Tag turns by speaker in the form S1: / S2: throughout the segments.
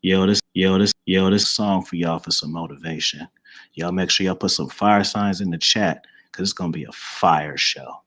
S1: This song for y'all for some motivation. Y'all make sure y'all put some fire signs in the chat because it's gonna be a fire show.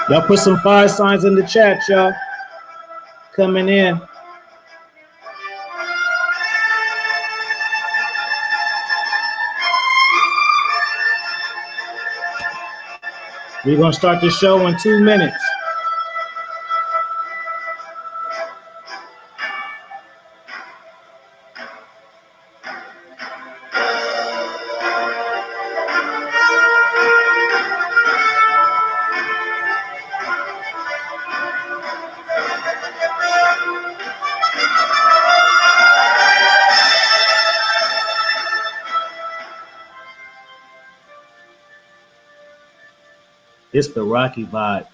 S1: Y'all put some fire signs in the chat, y'all. Coming in. We're going to start the show in 2 minutes. It's the Rocky vibe.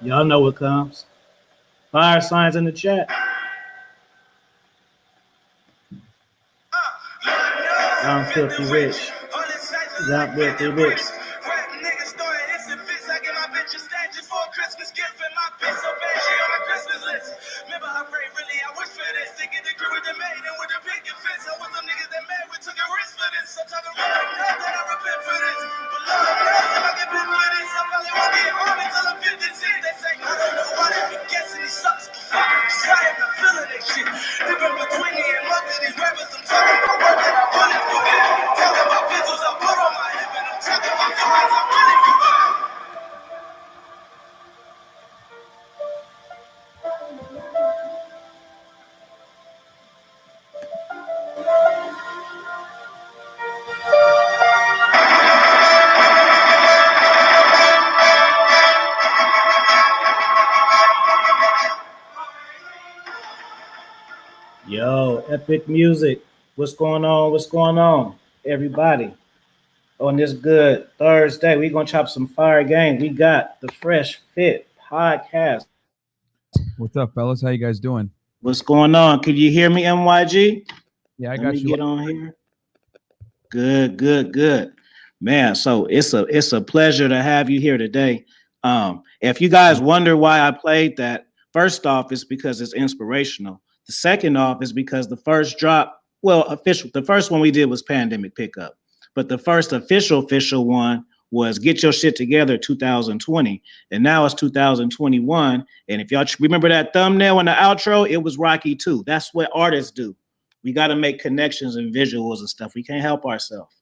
S1: Y'all know what comes. Fire signs in the chat. I'm filthy rich. I'm filthy rich. Yo, epic music. What's going on? What's going on, everybody? On this good Thursday, we're going to chop some fire game. We got the Fresh Fit podcast.
S2: What's up, fellas? How you guys doing?
S1: What's going on? Can you hear me, MYG?
S2: Yeah, I
S1: Let
S2: got
S1: me
S2: you.
S1: get on here. Good. Man, so it's a pleasure to have you here today. If you guys wonder why I played that, first off, it's because it's inspirational. The second off is because the first drop, the first one we did was Pandemic Pickup, but the first official one was Get Your Shit Together 2020, and now it's 2021. And if y'all remember that thumbnail and the outro, it was Rocky 2. That's what artists do. We got to make connections and visuals and stuff. We can't help ourselves.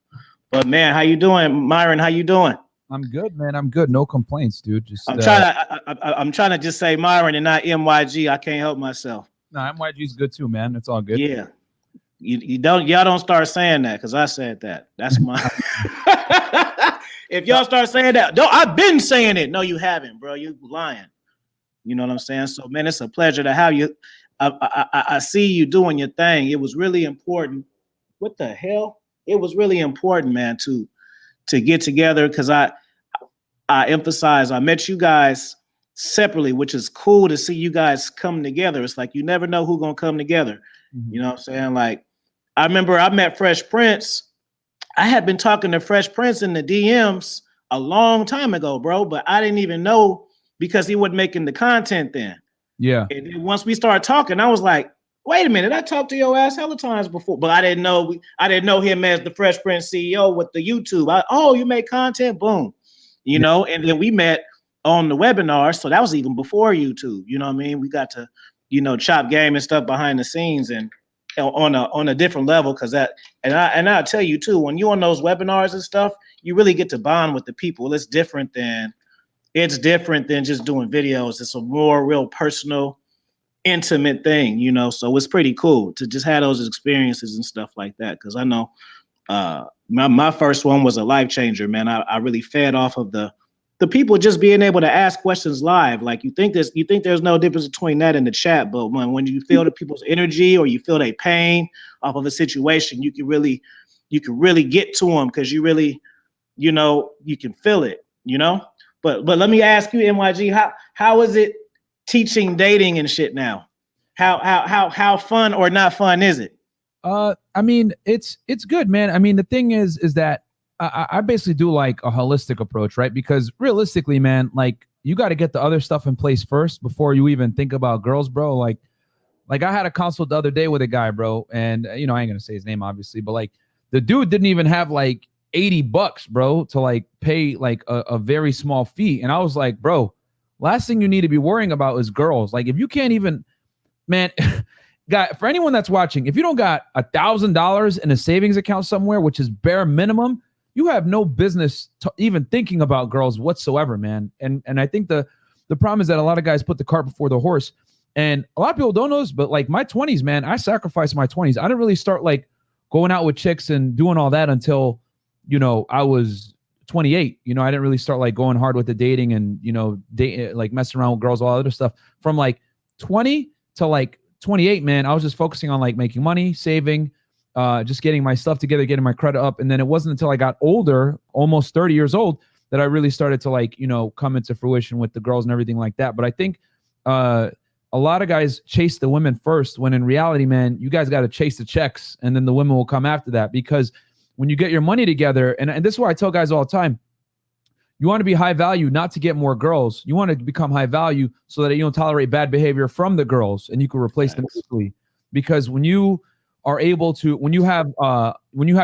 S1: But man, how you doing, Myron? How you doing?
S2: I'm good, man. I'm good. No complaints, dude. Just
S1: I'm trying to just say Myron and not MYG. I can't help myself.
S2: no, MYG's good too, man. It's all good.
S1: Yeah. Y'all don't start saying that because I said that. That's my if y'all start saying that, no, I've been saying it. No, you haven't, bro. You lying. You know what I'm saying? So, man, it's a pleasure to have you. I see you doing your thing. It was really important. What the hell? It was really important, man, to get together because I emphasize I met you guys separately, which is cool to see you guys come together. It's like you never know who's gonna come together.
S2: Mhm.
S1: You know what I'm saying? Like I remember I met Fresh Prince. I had been talking to Fresh Prince in the DMs a long time ago, bro, but I didn't even know because he wasn't making the content then.
S2: Yeah.
S1: And then once we started talking, I was like, wait a minute, I talked to your ass hella times before, but I didn't know him as the Fresh Prince CEO with the YouTube. Oh, you make content, boom, you know. And then we met on the webinar, so that was even before YouTube. You know what I mean? We got to, chop game and stuff behind the scenes and on a different level because that. And I'll tell you too, when you on those webinars and stuff, you really get to bond with the people. It's different than just doing videos. It's a more real personal, intimate thing, so it's pretty cool to just have those experiences and stuff like that. Because I know my first one was a life changer, man. I really fed off of the people just being able to ask questions live. Like you think there's no difference between that and the chat, but when you feel the people's energy or you feel their pain off of a situation, you can really get to them because you really, you can feel it, But let me ask you, MYG, how is it teaching dating and shit now? How fun or not fun is it?
S2: I mean, it's good, man. I mean, the thing is that I basically do like a holistic approach, right? Because realistically, man, like you got to get the other stuff in place first before you even think about girls, bro. Like I had a consult the other day with a guy, bro, and I ain't gonna say his name, obviously, but like the dude didn't even have like $80, bro, to like pay like a very small fee, and I was like, bro, last thing you need to be worrying about is girls. Like if you can't even, man. For anyone that's watching, if you don't got $1,000 in a savings account somewhere, which is bare minimum, you have no business even thinking about girls whatsoever, man. And I think the problem is that a lot of guys put the cart before the horse. And a lot of people don't know this, but like my 20s, man, I sacrificed my 20s. I didn't really start like going out with chicks and doing all that until, I was 28. I didn't really start like going hard with the dating and, like messing around with girls, all that other stuff. From like 20 to like 28, man, I was just focusing on like making money, saving, just getting my stuff together, getting my credit up. And then it wasn't until I got older, almost 30 years old, that I really started to like, come into fruition with the girls and everything like that. But I think a lot of guys chase the women first, when in reality, man, you guys got to chase the checks and then the women will come after that. Because when you get your money together, and this is why I tell guys all the time, you want to be high value, not to get more girls. You want to become high value so that you don't tolerate bad behavior from the girls and you can replace them quickly. Because when you are able to, when you have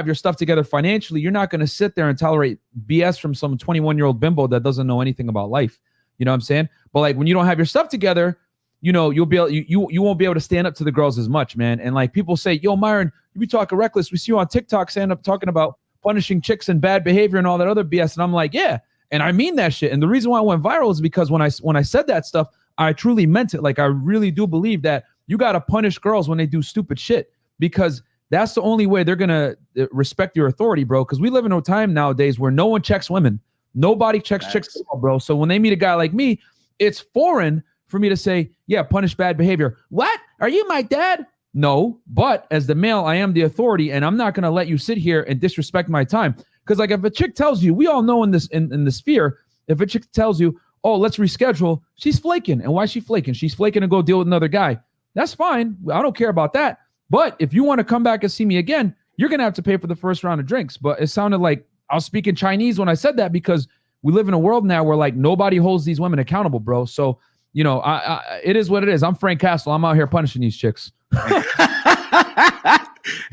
S2: your stuff together financially, you're not going to sit there and tolerate BS from some 21-year-old bimbo that doesn't know anything about life. You know what I'm saying? But like when you don't have your stuff together, you'll be able, you won't be able to stand up to the girls as much, man. And like people say, yo, Myron, you be talking reckless. We see you on TikTok stand up talking about punishing chicks and bad behavior and all that other BS. And I'm like, yeah. And I mean that shit. And the reason why I went viral is because when I said that stuff, I truly meant it. Like I really do believe that you got to punish girls when they do stupid shit, because that's the only way they're going to respect your authority, bro. Because we live in a time nowadays where no one checks women. Nobody checks chicks, bro. So when they meet a guy like me, it's foreign for me to say, yeah, punish bad behavior. What? Are you my dad? No. But as the male, I am the authority, and I'm not going to let you sit here and disrespect my time. Because like if a chick tells you, we all know in the sphere, if a chick tells you, oh, let's reschedule, she's flaking. And why is she flaking? She's flaking to go deal with another guy. That's fine. I don't care about that. But if you want to come back and see me again, you're going to have to pay for the first round of drinks. But it sounded like I was speaking Chinese when I said that, because we live in a world now where like nobody holds these women accountable, bro. So, it is what it is. I'm Frank Castle. I'm out here punishing these chicks.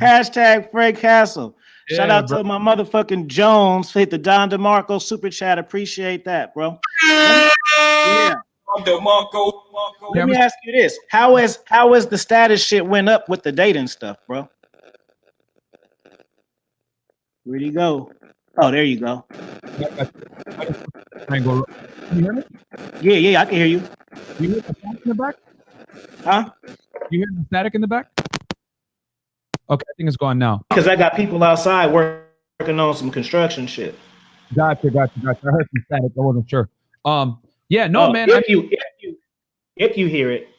S1: Hashtag Frank Castle. Shout out
S2: bro.
S1: to my motherfucking Jones. Hit the Don DeMarco super chat. Appreciate that, bro. Yeah. Let me ask you this. How is the status shit went up with the dating stuff, bro? Where'd he go? Oh, there you go.
S2: Can you hear me?
S1: Yeah, I can hear you.
S2: You hear the static in the back?
S1: Huh?
S2: You hear the static in the back? Okay, I think it's gone now.
S1: Because I got people outside working on some construction shit.
S2: Gotcha. I heard some static. I wasn't sure. Yeah, no, man.
S1: If you hear it.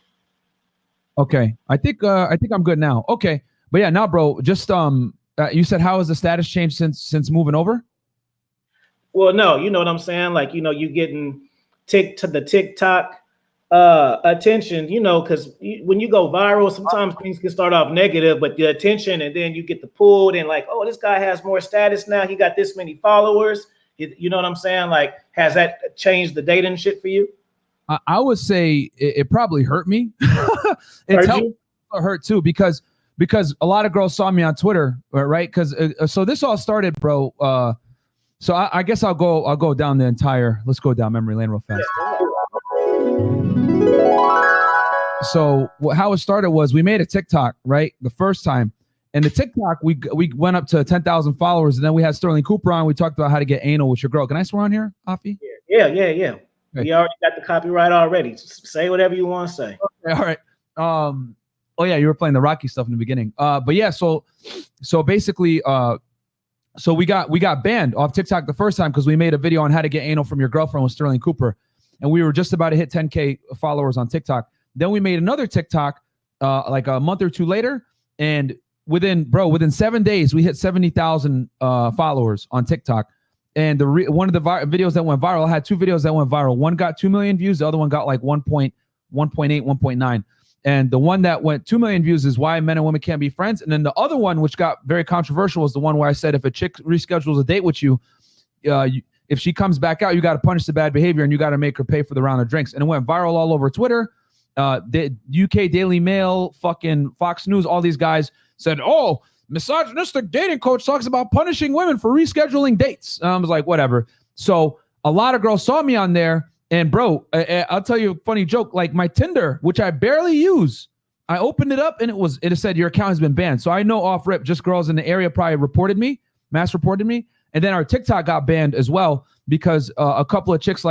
S2: Okay, I think I'm good now. Okay, but yeah, now, bro, just you said how has the status changed since moving over?
S1: Well, no, you know what I'm saying? Like, you know, you getting the TikTok attention, you know, because when you go viral, sometimes things can start off negative, but the attention, and then you get the pulled and like, oh, this guy has more status now. He got this many followers. You know what I'm saying? Like, has that changed the dating shit for you?
S2: I would say it probably hurt me. It hurt too because a lot of girls saw me on Twitter, right? Because so this all started, bro. So I guess I'll go down the entire. Let's go down memory lane real fast. So how it started was we made a TikTok, right, the first time, and the TikTok we went up to 10,000 followers, and then we had Sterling Cooper on. We talked about how to get anal with your girl. Can I swear on here, Afi?
S1: Yeah. We already got the copyright already. Just say whatever you want to say.
S2: Okay, all right. Oh yeah, you were playing the Rocky stuff in the beginning. But yeah, so basically, so we got banned off TikTok the first time because we made a video on how to get anal from your girlfriend with Sterling Cooper, and we were just about to hit 10K followers on TikTok. Then we made another TikTok like a month or two later, and within 7 days we hit 70,000 followers on TikTok. And one of the videos that went viral, I had two videos that went viral. One got 2 million views, the other one got like 1.8, 1.9. And the one that went 2 million views is why men and women can't be friends. And then the other one, which got very controversial, was the one where I said if a chick reschedules a date with you, if she comes back out, you got to punish the bad behavior and you got to make her pay for the round of drinks. And it went viral all over Twitter. The UK Daily Mail, fucking Fox News, all these guys said, oh, misogynistic dating coach talks about punishing women for rescheduling dates. I was like, whatever. So a lot of girls saw me on there. And bro, I'll tell you a funny joke. Like my Tinder, which I barely use, I opened it up and it said your account has been banned. So I know off rip, just girls in the area probably mass reported me. And then our TikTok got banned as well because a couple of chicks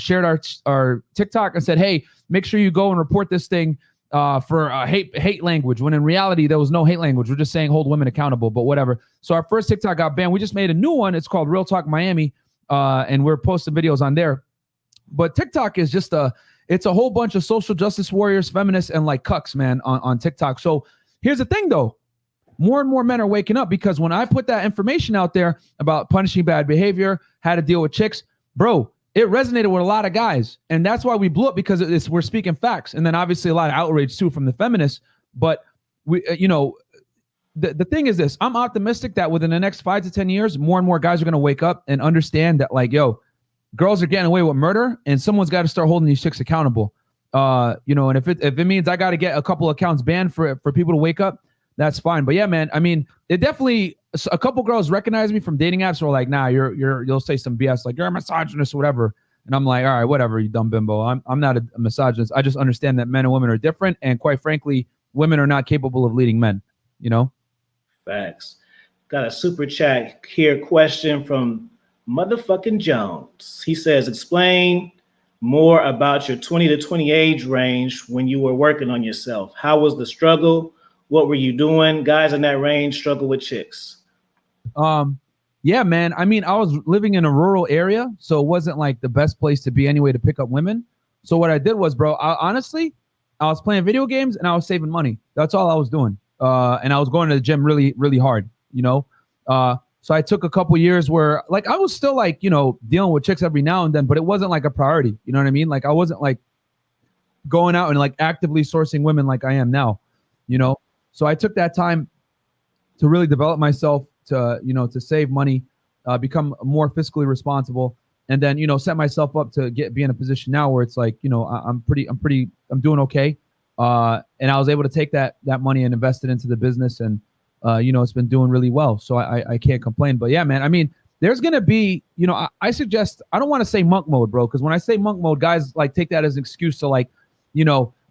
S2: shared our TikTok and said, hey, make sure you go and report this thing for hate language, when in reality there was no hate language. We're just saying hold women accountable, but whatever. So our first TikTok got banned. We just made a new one. It's called Real Talk Miami, and we're posting videos on there. But TikTok is just it's a whole bunch of social justice warriors, feminists, and like cucks, man, on TikTok. So here's the thing, though. More and more men are waking up because when I put that information out there about punishing bad behavior, how to deal with chicks, bro, it resonated with a lot of guys. And that's why we blew up, because we're speaking facts. And then obviously a lot of outrage too from the feminists. But we, the thing is this, I'm optimistic that within the next 5 to 10 years, more and more guys are going to wake up and understand that, like, yo, girls are getting away with murder and someone's got to start holding these chicks accountable. And if it means I got to get a couple accounts banned for people to wake up, that's fine. But yeah, man, I mean, it definitely, a couple girls recognize me from dating apps who are like, nah, you'll say some BS like you're a misogynist or whatever. And I'm like, all right, whatever, you dumb bimbo. I'm not a misogynist. I just understand that men and women are different. And quite frankly, women are not capable of leading men, you know?
S1: Facts. Got a super chat here question from motherfucking Jones. He says, explain more about your 20 to 20 age range when you were working on yourself. How was the struggle? What were you doing? Guys in that range struggle with chicks.
S2: Yeah, man. I mean, I was living in a rural area, so it wasn't like the best place to be anyway to pick up women. So what I did was, bro, honestly, I was playing video games and I was saving money. That's all I was doing. And I was going to the gym really, really hard, you know? So I took a couple years where, like, I was still like, dealing with chicks every now and then, but it wasn't like a priority. You know what I mean? Like, I wasn't like going out and like actively sourcing women like I am now, So I took that time to really develop myself, to save money, become more fiscally responsible, and then, set myself up to be in a position now where it's like, I'm doing okay. And I was able to take that money and invest it into the business, and it's been doing really well. So I can't complain. But yeah, man, I mean, there's going to be, I suggest, I don't want to say monk mode, bro, because when I say monk mode, guys like take that as an excuse to like,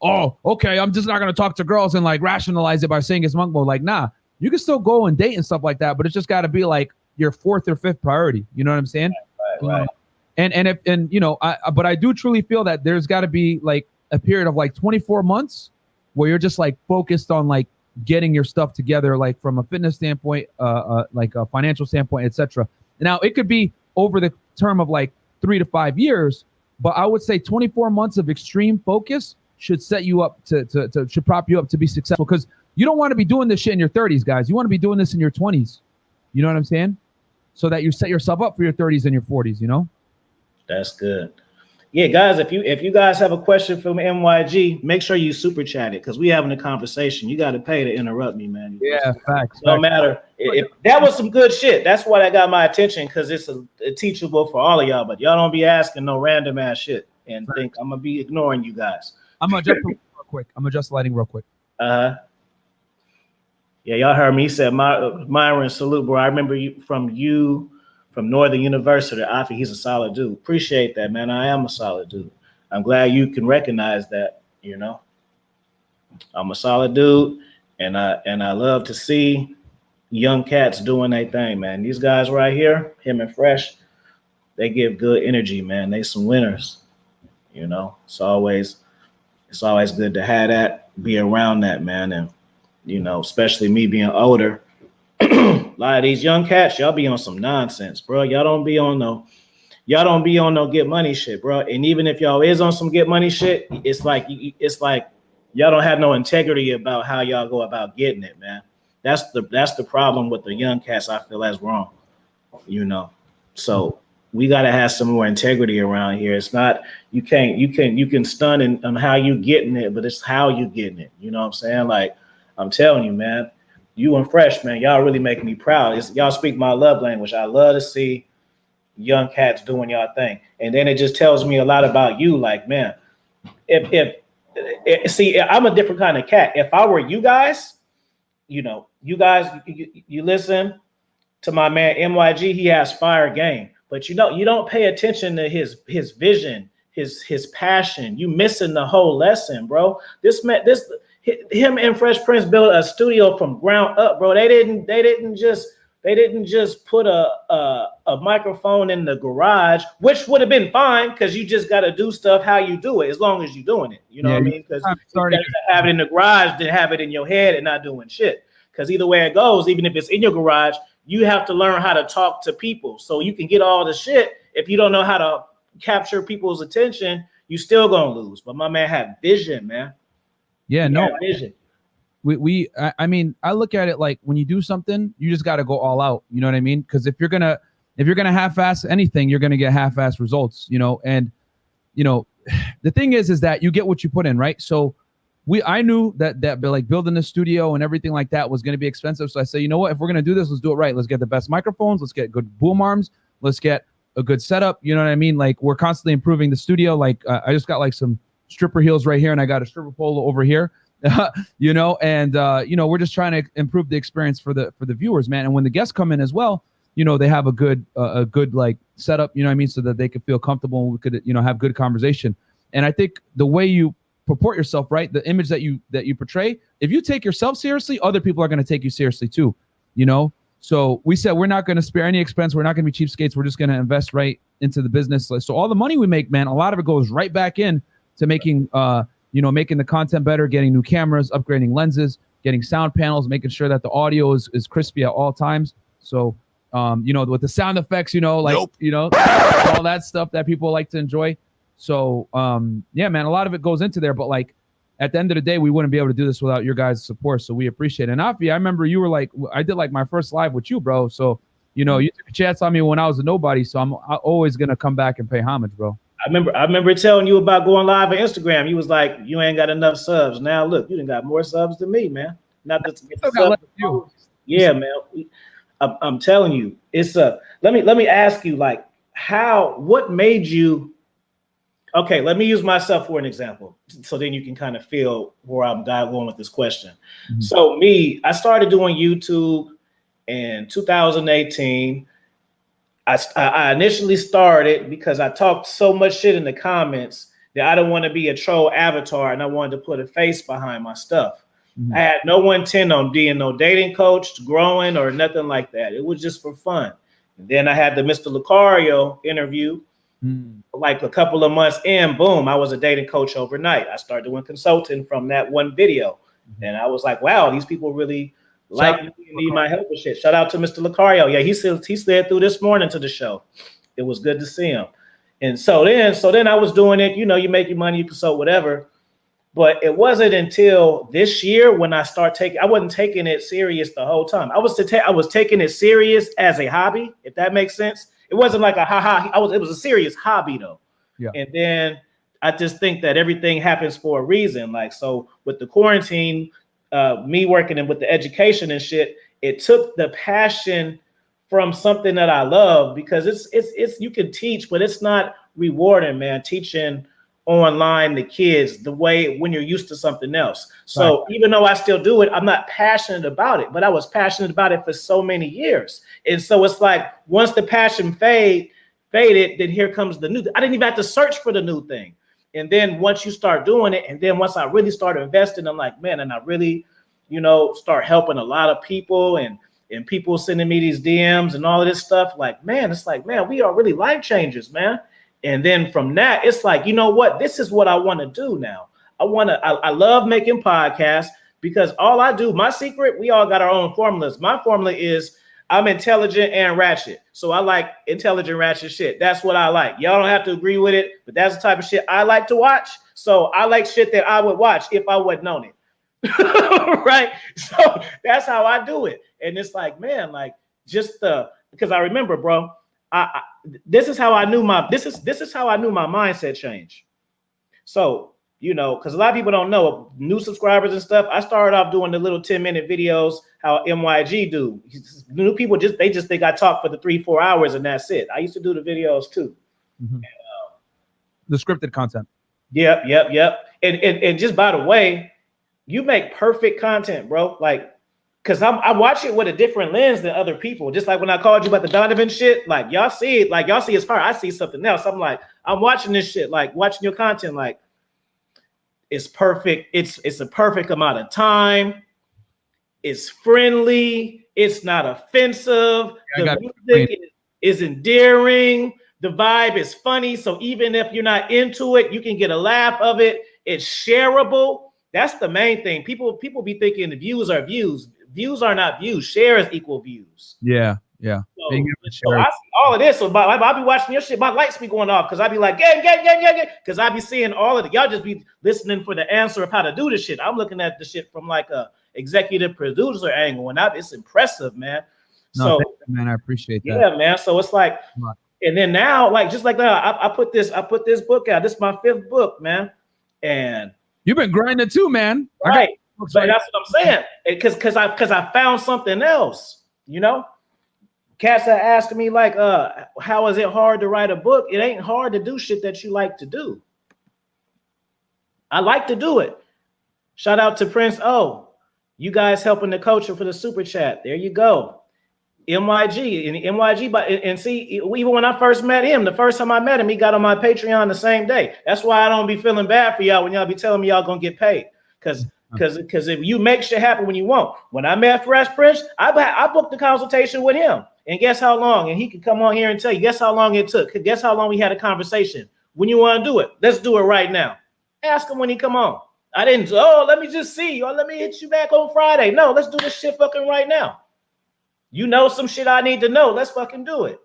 S2: oh, okay, I'm just not going to talk to girls and like rationalize it by saying it's monk mode. Like, nah, you can still go and date and stuff like that, but it's just got to be like your fourth or fifth priority. You know what I'm saying?
S1: Right.
S2: And you know, but I do truly feel that there's got to be like a period of like 24 months where you're just like focused on like getting your stuff together, like from a fitness standpoint, like a financial standpoint, etc. Now it could be over the term of like 3 to 5 years, but I would say 24 months of extreme focus should set you up should prop you up to be successful, because you don't want to be doing this shit in your 30s, guys. You want to be doing this in your 20s. You know what I'm saying? So that you set yourself up for your 30s and your 40s, you know?
S1: That's good. Yeah, guys, if you guys have a question from MYG, make sure you super chat it, because we having a conversation. You got to pay to interrupt me, man.
S2: Yeah, facts.
S1: No matter. If that was some good shit. That's why that got my attention, because it's a teachable for all of y'all. But y'all don't be asking no random ass shit and think I'm gonna be ignoring you guys.
S2: I'm gonna adjust real quick. I'm gonna adjust the lighting real quick.
S1: Yeah, y'all heard me. He said, Myron, salute, bro. I remember you from Northern University. Afi, he's a solid dude. Appreciate that, man. I am a solid dude. I'm glad you can recognize that. You know, I'm a solid dude, and I love to see young cats doing their thing, man. These guys right here, him and Fresh, they give good energy, man. They some winners. You know, it's always good to have that, be around that, man. And you know, especially me being older. A lot of these young cats, y'all be on some nonsense, bro. Y'all don't be on no get money shit, bro. And even if y'all is on some get money shit, it's like y'all don't have no integrity about how y'all go about getting it, man. That's the problem with the young cats. I feel that's wrong, you know. So we gotta have some more integrity around here. It's not you can stun on how you getting it, but it's how you getting it. You know what I'm saying? Like I'm telling you, man. You and Fresh, man, y'all really make me proud. Y'all speak my love language. I love to see young cats doing y'all thing. And then it just tells me a lot about you. Like, man, see, I'm a different kind of cat. If I were you guys, you know, you listen to my man MYG, he has fire game. But you know, you don't pay attention to his vision, his passion. You missing the whole lesson, bro. Him and Fresh Prince built a studio from ground up, bro. They didn't just put a microphone in the garage, which would have been fine, because you just got to do stuff how you do it, as long as you're doing it. You know what I mean? Because you have it in the garage, then have it in your head and not doing shit. Because either way it goes, even if it's in your garage, you have to learn how to talk to people. So you can get all the shit. If you don't know how to capture people's attention, you still gonna lose. But my man had vision, man.
S2: Yeah, no.
S1: Vision.
S2: I mean, I look at it like when you do something, you just got to go all out. You know what I mean? Because if you're gonna half-ass anything, you're gonna get half-ass results. You know, and you know, the thing is that you get what you put in, right? So I knew that like building the studio and everything like that was gonna be expensive. So I said, you know what? If we're gonna do this, let's do it right. Let's get the best microphones. Let's get good boom arms. Let's get a good setup. You know what I mean? Like we're constantly improving the studio. Like I just got like some stripper heels right here, and I got a stripper polo over here. You know, and you know, we're just trying to improve the experience for the viewers, man. And when the guests come in as well, you know, they have a good like setup, you know what I mean, so that they could feel comfortable and we could, you know, have good conversation. And I think the way you purport yourself, right, the image that you portray, if you take yourself seriously, other people are going to take you seriously too, you know. So we said we're not going to spare any expense. We're not going to be cheapskates. We're just going to invest right into the business. So all the money we make, man, a lot of it goes right back in to making you know, making the content better, getting new cameras, upgrading lenses, getting sound panels, making sure that the audio is crispy at all times. So, you know, with the sound effects, you know, like, you know, all that stuff that people like to enjoy. So, yeah, man, a lot of it goes into there. But like at the end of the day, we wouldn't be able to do this without your guys' support. So we appreciate it. And Afi, I remember you were like, I did like my first live with you, bro. So, you know, you took a chance on me when I was a nobody. So I'm always going to come back and pay homage, bro.
S1: I remember telling you about going live on Instagram. You was like, you ain't got enough subs. Now look, you done got more subs than me, man. Not just get the subs. Yeah, man. I'm telling you, it's let me ask you, like, what made you? Okay, let me use myself for an example, so then you can kind of feel where I'm going with this question. Mm-hmm. So I started doing YouTube in 2018. I initially started because I talked so much shit in the comments that I didn't want to be a troll avatar, and I wanted to put a face behind my stuff. Mm-hmm. I had no intent on being no dating coach, growing, or nothing like that. It was just for fun. And then I had the Mr. Lucario interview. Like a couple of months in, boom, I was a dating coach overnight. I started doing consulting from that one video. And I was like, wow, these people really like me and need my help with shit. Shout out to Mr. Lucario. Yeah, he slid through this morning to the show. It was good to see him. And so then I was doing it, you make your money, you consult, whatever. But it wasn't until this year when I wasn't taking it serious the whole time. I was taking it serious as a hobby, if that makes sense. It wasn't like a it was a serious hobby though.
S2: Yeah.
S1: And then I just think that everything happens for a reason. Like, so with the quarantine, me working with the education and shit, it took the passion from something that I love, because it's you can teach, but it's not rewarding, man. Teaching online the kids the way when you're used to something else. So even though I still do it, I'm not passionate about it, but I was passionate about it for so many years. And so it's like, once the passion faded, then here comes the new. I didn't even have to search for the new thing. And then once you start doing it, and then once I really started investing, I'm like, man, and I really, start helping a lot of people, and people sending me these DMs and all of this stuff. Like, man, it's like, man, we are really life changers, man. And then from that, it's like, you know what? This is what I want to do now. I love making podcasts, because all I do, my secret, we all got our own formulas. My formula is I'm intelligent and ratchet. So I like intelligent, ratchet shit. That's what I like. Y'all don't have to agree with it, but that's the type of shit I like to watch. So I like shit that I would watch if I wouldn't known it. Right? So that's how I do it. And it's like, man, like, because I remember, bro, this is how I knew this is how I knew my mindset changed. So, because a lot of people don't know, new subscribers and stuff, I started off doing the little 10-minute videos, how MYG do. New people they just think I talk for the 3-4 hours and that's it. I used to do the videos too.
S2: And, the scripted content.
S1: Yep. And just by the way, you make perfect content, bro. Like, because I watch it with a different lens than other people. Just like when I called you about the Donovan shit, like y'all see it, like y'all see it's fire. I see something else. I'm like, I'm watching this shit, like watching your content, like it's perfect. It's a perfect amount of time. It's friendly. It's not offensive. The music is endearing. The vibe is funny. So even if you're not into it, you can get a laugh of it. It's shareable. That's the main thing. People be thinking the views are views. Views are not views. Shares equal views.
S2: Yeah.
S1: So I see all of this. So I'll be watching your shit. My lights be going off because I be like, gang. Because I be seeing all of it. Y'all just be listening for the answer of how to do this shit. I'm looking at the shit from like a executive producer angle, and it's impressive, man.
S2: No, so man, I appreciate that.
S1: Yeah, man. So it's like, and then now, like just like that, I put this book out. This is my 5th book, man. And
S2: you've been grinding too, man.
S1: Right. So that's what I'm saying. Because I found something else, Cats are asking me like, how is it hard to write a book? It ain't hard to do shit that you like to do. I like to do it. Shout out to Prince O. You guys helping the coach for the super chat. There you go. MYG, and see, even when I first met him, the first time I met him, he got on my Patreon the same day. That's why I don't be feeling bad for y'all when y'all be telling me y'all gonna get paid. Because if you make shit happen when you want. When I met Fresh Prince, I booked the consultation with him. And guess how long? And he could come on here and tell you, guess how long it took? Guess how long we had a conversation? When you want to do it, let's do it right now. Ask him when he come on. I didn't, let me just see, or let me hit you back on Friday. No, let's do this shit fucking right now. You know some shit I need to know. Let's fucking do it.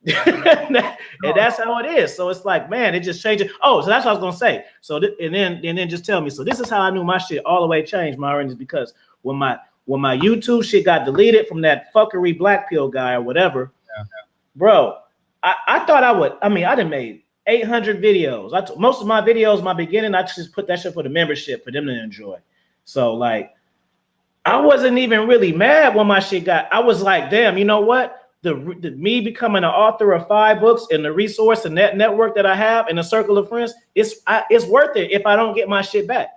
S1: And that's how it is. So it's like, man, it just changes. Oh, so that's what I was gonna say. So and then just tell me. So this is how I knew my shit all the way changed, Myron, is because when my YouTube shit got deleted from that fuckery black pill guy or whatever, bro, I thought I would. I mean, I done made 800 videos. Most of my videos, my beginning, I just put that shit for the membership for them to enjoy. So like, I wasn't even really mad when my shit got. I was like, damn, you know what? The me becoming an author of 5 books and the resource and that network that I have and a circle of friends, it's worth it if I don't get my shit back.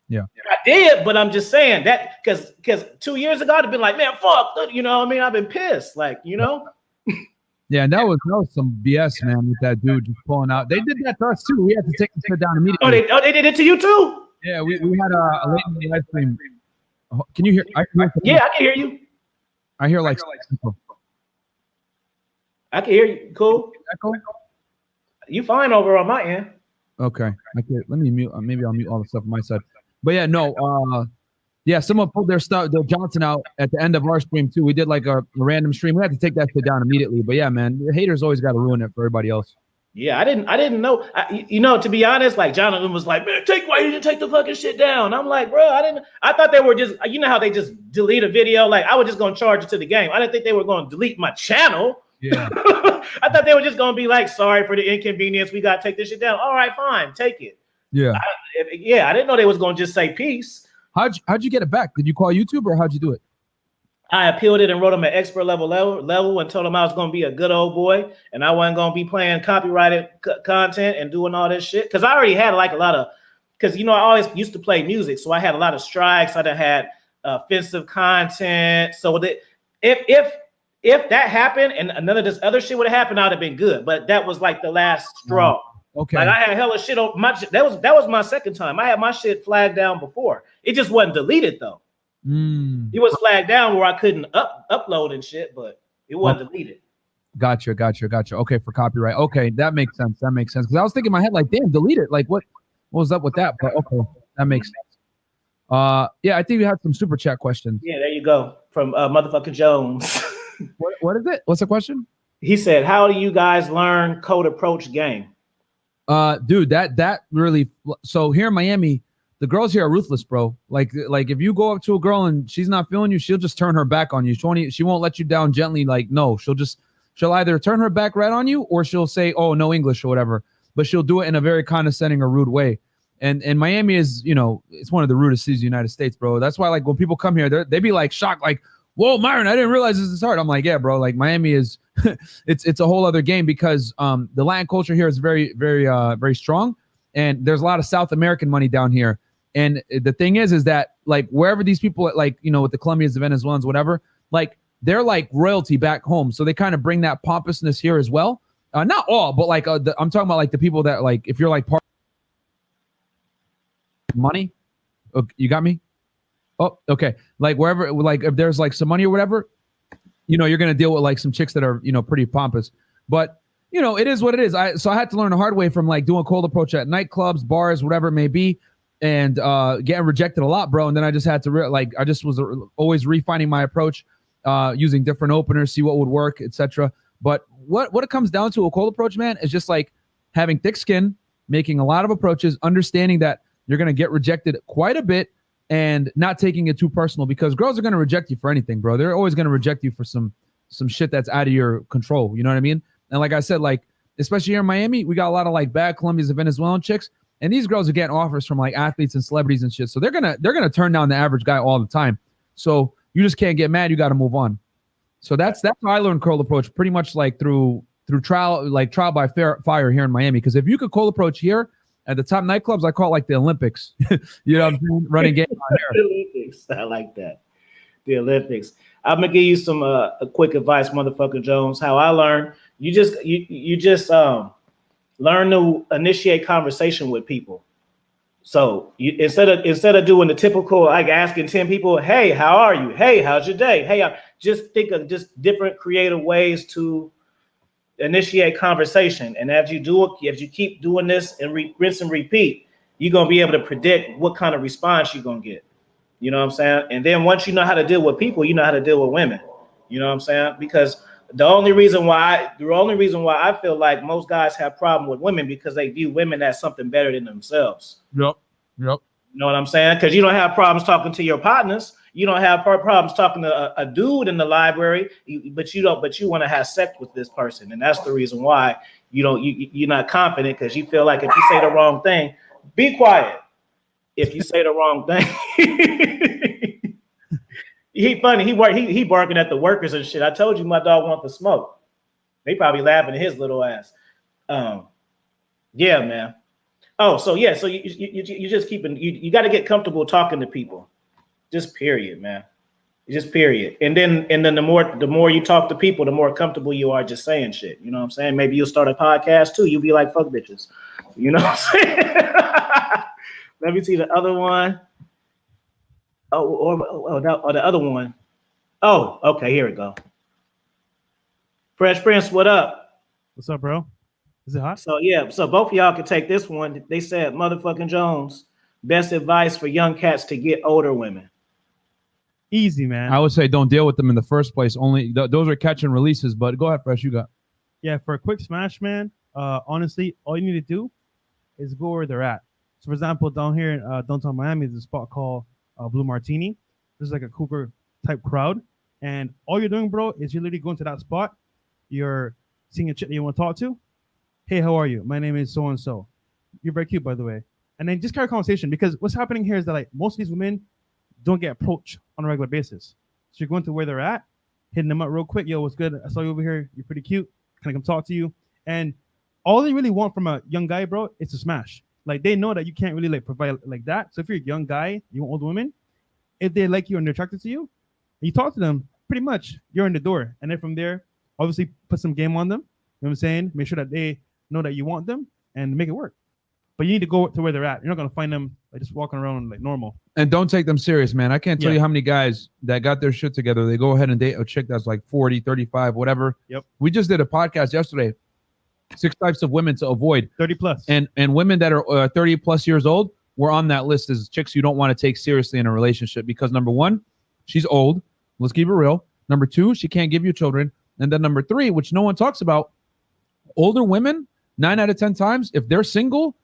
S2: Yeah,
S1: I did, but I'm just saying that because 2 years ago I'd have been like, man, fuck, you know what I mean? I've been pissed, like,
S2: Yeah, and that was some BS, man, with that dude just pulling out. They did that to us too. We had to take the shit down immediately.
S1: Oh, they did it to you too?
S2: Yeah, we had a late night live stream. Can you hear?
S1: Yeah, I can hear you.
S2: I hear like.
S1: I can hear you. Cool.
S2: Echo?
S1: You fine over on my end.
S2: Okay. Let me mute. Maybe I'll mute all the stuff on my side. But yeah, no. Yeah, someone pulled their Johnson out at the end of our stream too. We did like a random stream. We had to take that shit down immediately. But yeah, man, the haters always got to ruin it for everybody else.
S1: Yeah, I didn't know. To be honest, like Jonathan was like, man, why you didn't take the fucking shit down? I'm like, bro, I thought they were just, you know how they just delete a video? Like I was just gonna charge it to the game. I didn't think they were gonna delete my channel.
S2: Yeah.
S1: I thought they were just gonna be like, sorry for the inconvenience. We gotta take this shit down. All right, fine, take it.
S2: Yeah.
S1: I didn't know they was gonna just say peace.
S2: How'd you get it back? Did you call YouTube or how'd you do it?
S1: I appealed it and wrote them an expert level and told them I was going to be a good old boy and I wasn't going to be playing copyrighted content and doing all this shit. Because I already had like a lot of, because, I always used to play music. So I had a lot of strikes. I had offensive content. So that if that happened and none of this other shit would have happened, I would have been good. But that was like the last straw.
S2: Okay.
S1: Like I had hella shit on my, that was my second time. I had my shit flagged down before. It just wasn't deleted though. It was flagged down where I couldn't upload and shit, but it wasn't deleted.
S2: Gotcha. Okay, for copyright. Okay, that makes sense. Because I was thinking in my head, like, damn, delete it. Like, what was up with that? But okay, that makes sense. Yeah, I think we had some super chat questions.
S1: Yeah, there you go. From motherfucker Jones.
S2: What is it? What's the question?
S1: He said, how do you guys learn code approach game?
S2: Dude, that really, so here in Miami, the girls here are ruthless, bro. Like if you go up to a girl and she's not feeling you, she'll just turn her back on you. She won't let you down gently. Like, no, she'll either turn her back right on you or she'll say, oh, no English or whatever, but she'll do it in a very condescending or rude way. And Miami is, it's one of the rudest cities in the United States, bro. That's why, like, when people come here, they be like shocked, like, whoa, Myron, I didn't realize this is hard. I'm like, yeah, bro, like Miami is, it's a whole other game because the Latin culture here is very, very, very strong. And there's a lot of South American money down here. And the thing is that like wherever these people like, with the Colombians, the Venezuelans, whatever, like they're like royalty back home. So they kind of bring that pompousness here as well. Not all, but like I'm talking about like the people that like, if you're like part money, you got me? Oh, okay. Like wherever, like if there's like some money or whatever, you're going to deal with like some chicks that are, pretty pompous, but it is what it is. So I had to learn the hard way from like doing cold approach at nightclubs, bars, whatever it may be. And getting rejected a lot, bro. And then I just had to I just was always refining my approach, using different openers, see what would work, etc. But what it comes down to a cold approach, man, is just like having thick skin, making a lot of approaches, understanding that you're gonna get rejected quite a bit, and not taking it too personal because girls are gonna reject you for anything, bro. They're always gonna reject you for some shit that's out of your control. You know what I mean? And like I said, like especially here in Miami, we got a lot of like bad Colombians and Venezuelan chicks. And these girls are getting offers from like athletes and celebrities and shit. So they're gonna turn down the average guy all the time. So you just can't get mad. You got to move on. So that's how I learned cold approach, pretty much like through trial by fire here in Miami. Because if you could cold approach here at the top nightclubs, I call it like the Olympics. You know what I'm saying? Running game on here.
S1: The Olympics. I like that. The Olympics. I'm gonna give you some a quick advice, motherfucker Jones. How I learned. You just learn to initiate conversation with people. So you instead of doing the typical like asking 10 people, hey, how are you? Hey, how's your day? Hey, just think of just different creative ways to initiate conversation. And as you keep doing this and rinse and repeat, you're gonna be able to predict what kind of response you're gonna get. You know what I'm saying? And then once you know how to deal with people, you know how to deal with women. You know what I'm saying? Because the only reason why I feel like most guys have problem with women because they view women as something better than themselves.
S2: Yep.
S1: You know what I'm saying? Because you don't have problems talking to your partners. You don't have problems talking to a dude in the library, but you want to have sex with this person, and that's the reason why you're not confident because you feel like if you say the wrong thing, be quiet. If you say the wrong thing. He funny. He barking at the workers and shit. I told you my dog wants to smoke. They probably laughing at his little ass. Yeah, man. Oh, so yeah. So you just keeping you got to get comfortable talking to people. Just period, man. Just period. And then the more you talk to people, the more comfortable you are just saying shit. You know what I'm saying? Maybe you'll start a podcast too. You'll be like fuck bitches. You know what I'm saying? Let me see the other one. Or the other one. Oh, okay, here we go. Fresh Prince, what up?
S3: What's up, bro? Is it hot?
S1: So yeah, so both of y'all can take this one. They said, motherfucking Jones, best advice for young cats to get older women.
S3: Easy, man.
S2: I would say don't deal with them in the first place. Only those are catch and releases. But go ahead, Fresh. You got.
S3: Yeah, for a quick smash, man. Honestly, all you need to do is go where they're at. So, for example, down here in downtown Miami, there's a spot called Blue Martini. There's like a cougar type crowd, and all you're doing, bro, is you're literally going to that spot. You're seeing a chick that you want to talk to. Hey, how are you? My name is so and so. You're very cute, by the way. And then just carry a conversation, because what's happening here is that like most of these women don't get approached on a regular basis. So you're going to where they're at, hitting them up real quick. Yo, what's good? I saw you over here. You're pretty cute. Can I come talk to you? And all they really want from a young guy, bro, is to smash. Like they know that you can't really like provide like that. So if you're a young guy, you want older women, if they like you and they're attracted to you, and you talk to them, pretty much you're in the door. And then from there, obviously put some game on them. You know what I'm saying? Make sure that they know that you want them and make it work. But you need to go to where they're at. You're not gonna find them like just walking around like normal.
S2: And don't take them serious, man. I can't tell you how many guys that got their shit together. They go ahead and date a chick that's like 40, 35, whatever.
S3: Yep.
S2: We just did a podcast yesterday. 6 types of women to avoid.
S3: 30 plus.
S2: And women that are 30 plus years old were on that list as chicks you don't want to take seriously in a relationship because number one, she's old. Let's keep it real. Number two, she can't give you children. And then number three, which no one talks about, older women, 9 out of 10 times, if they're single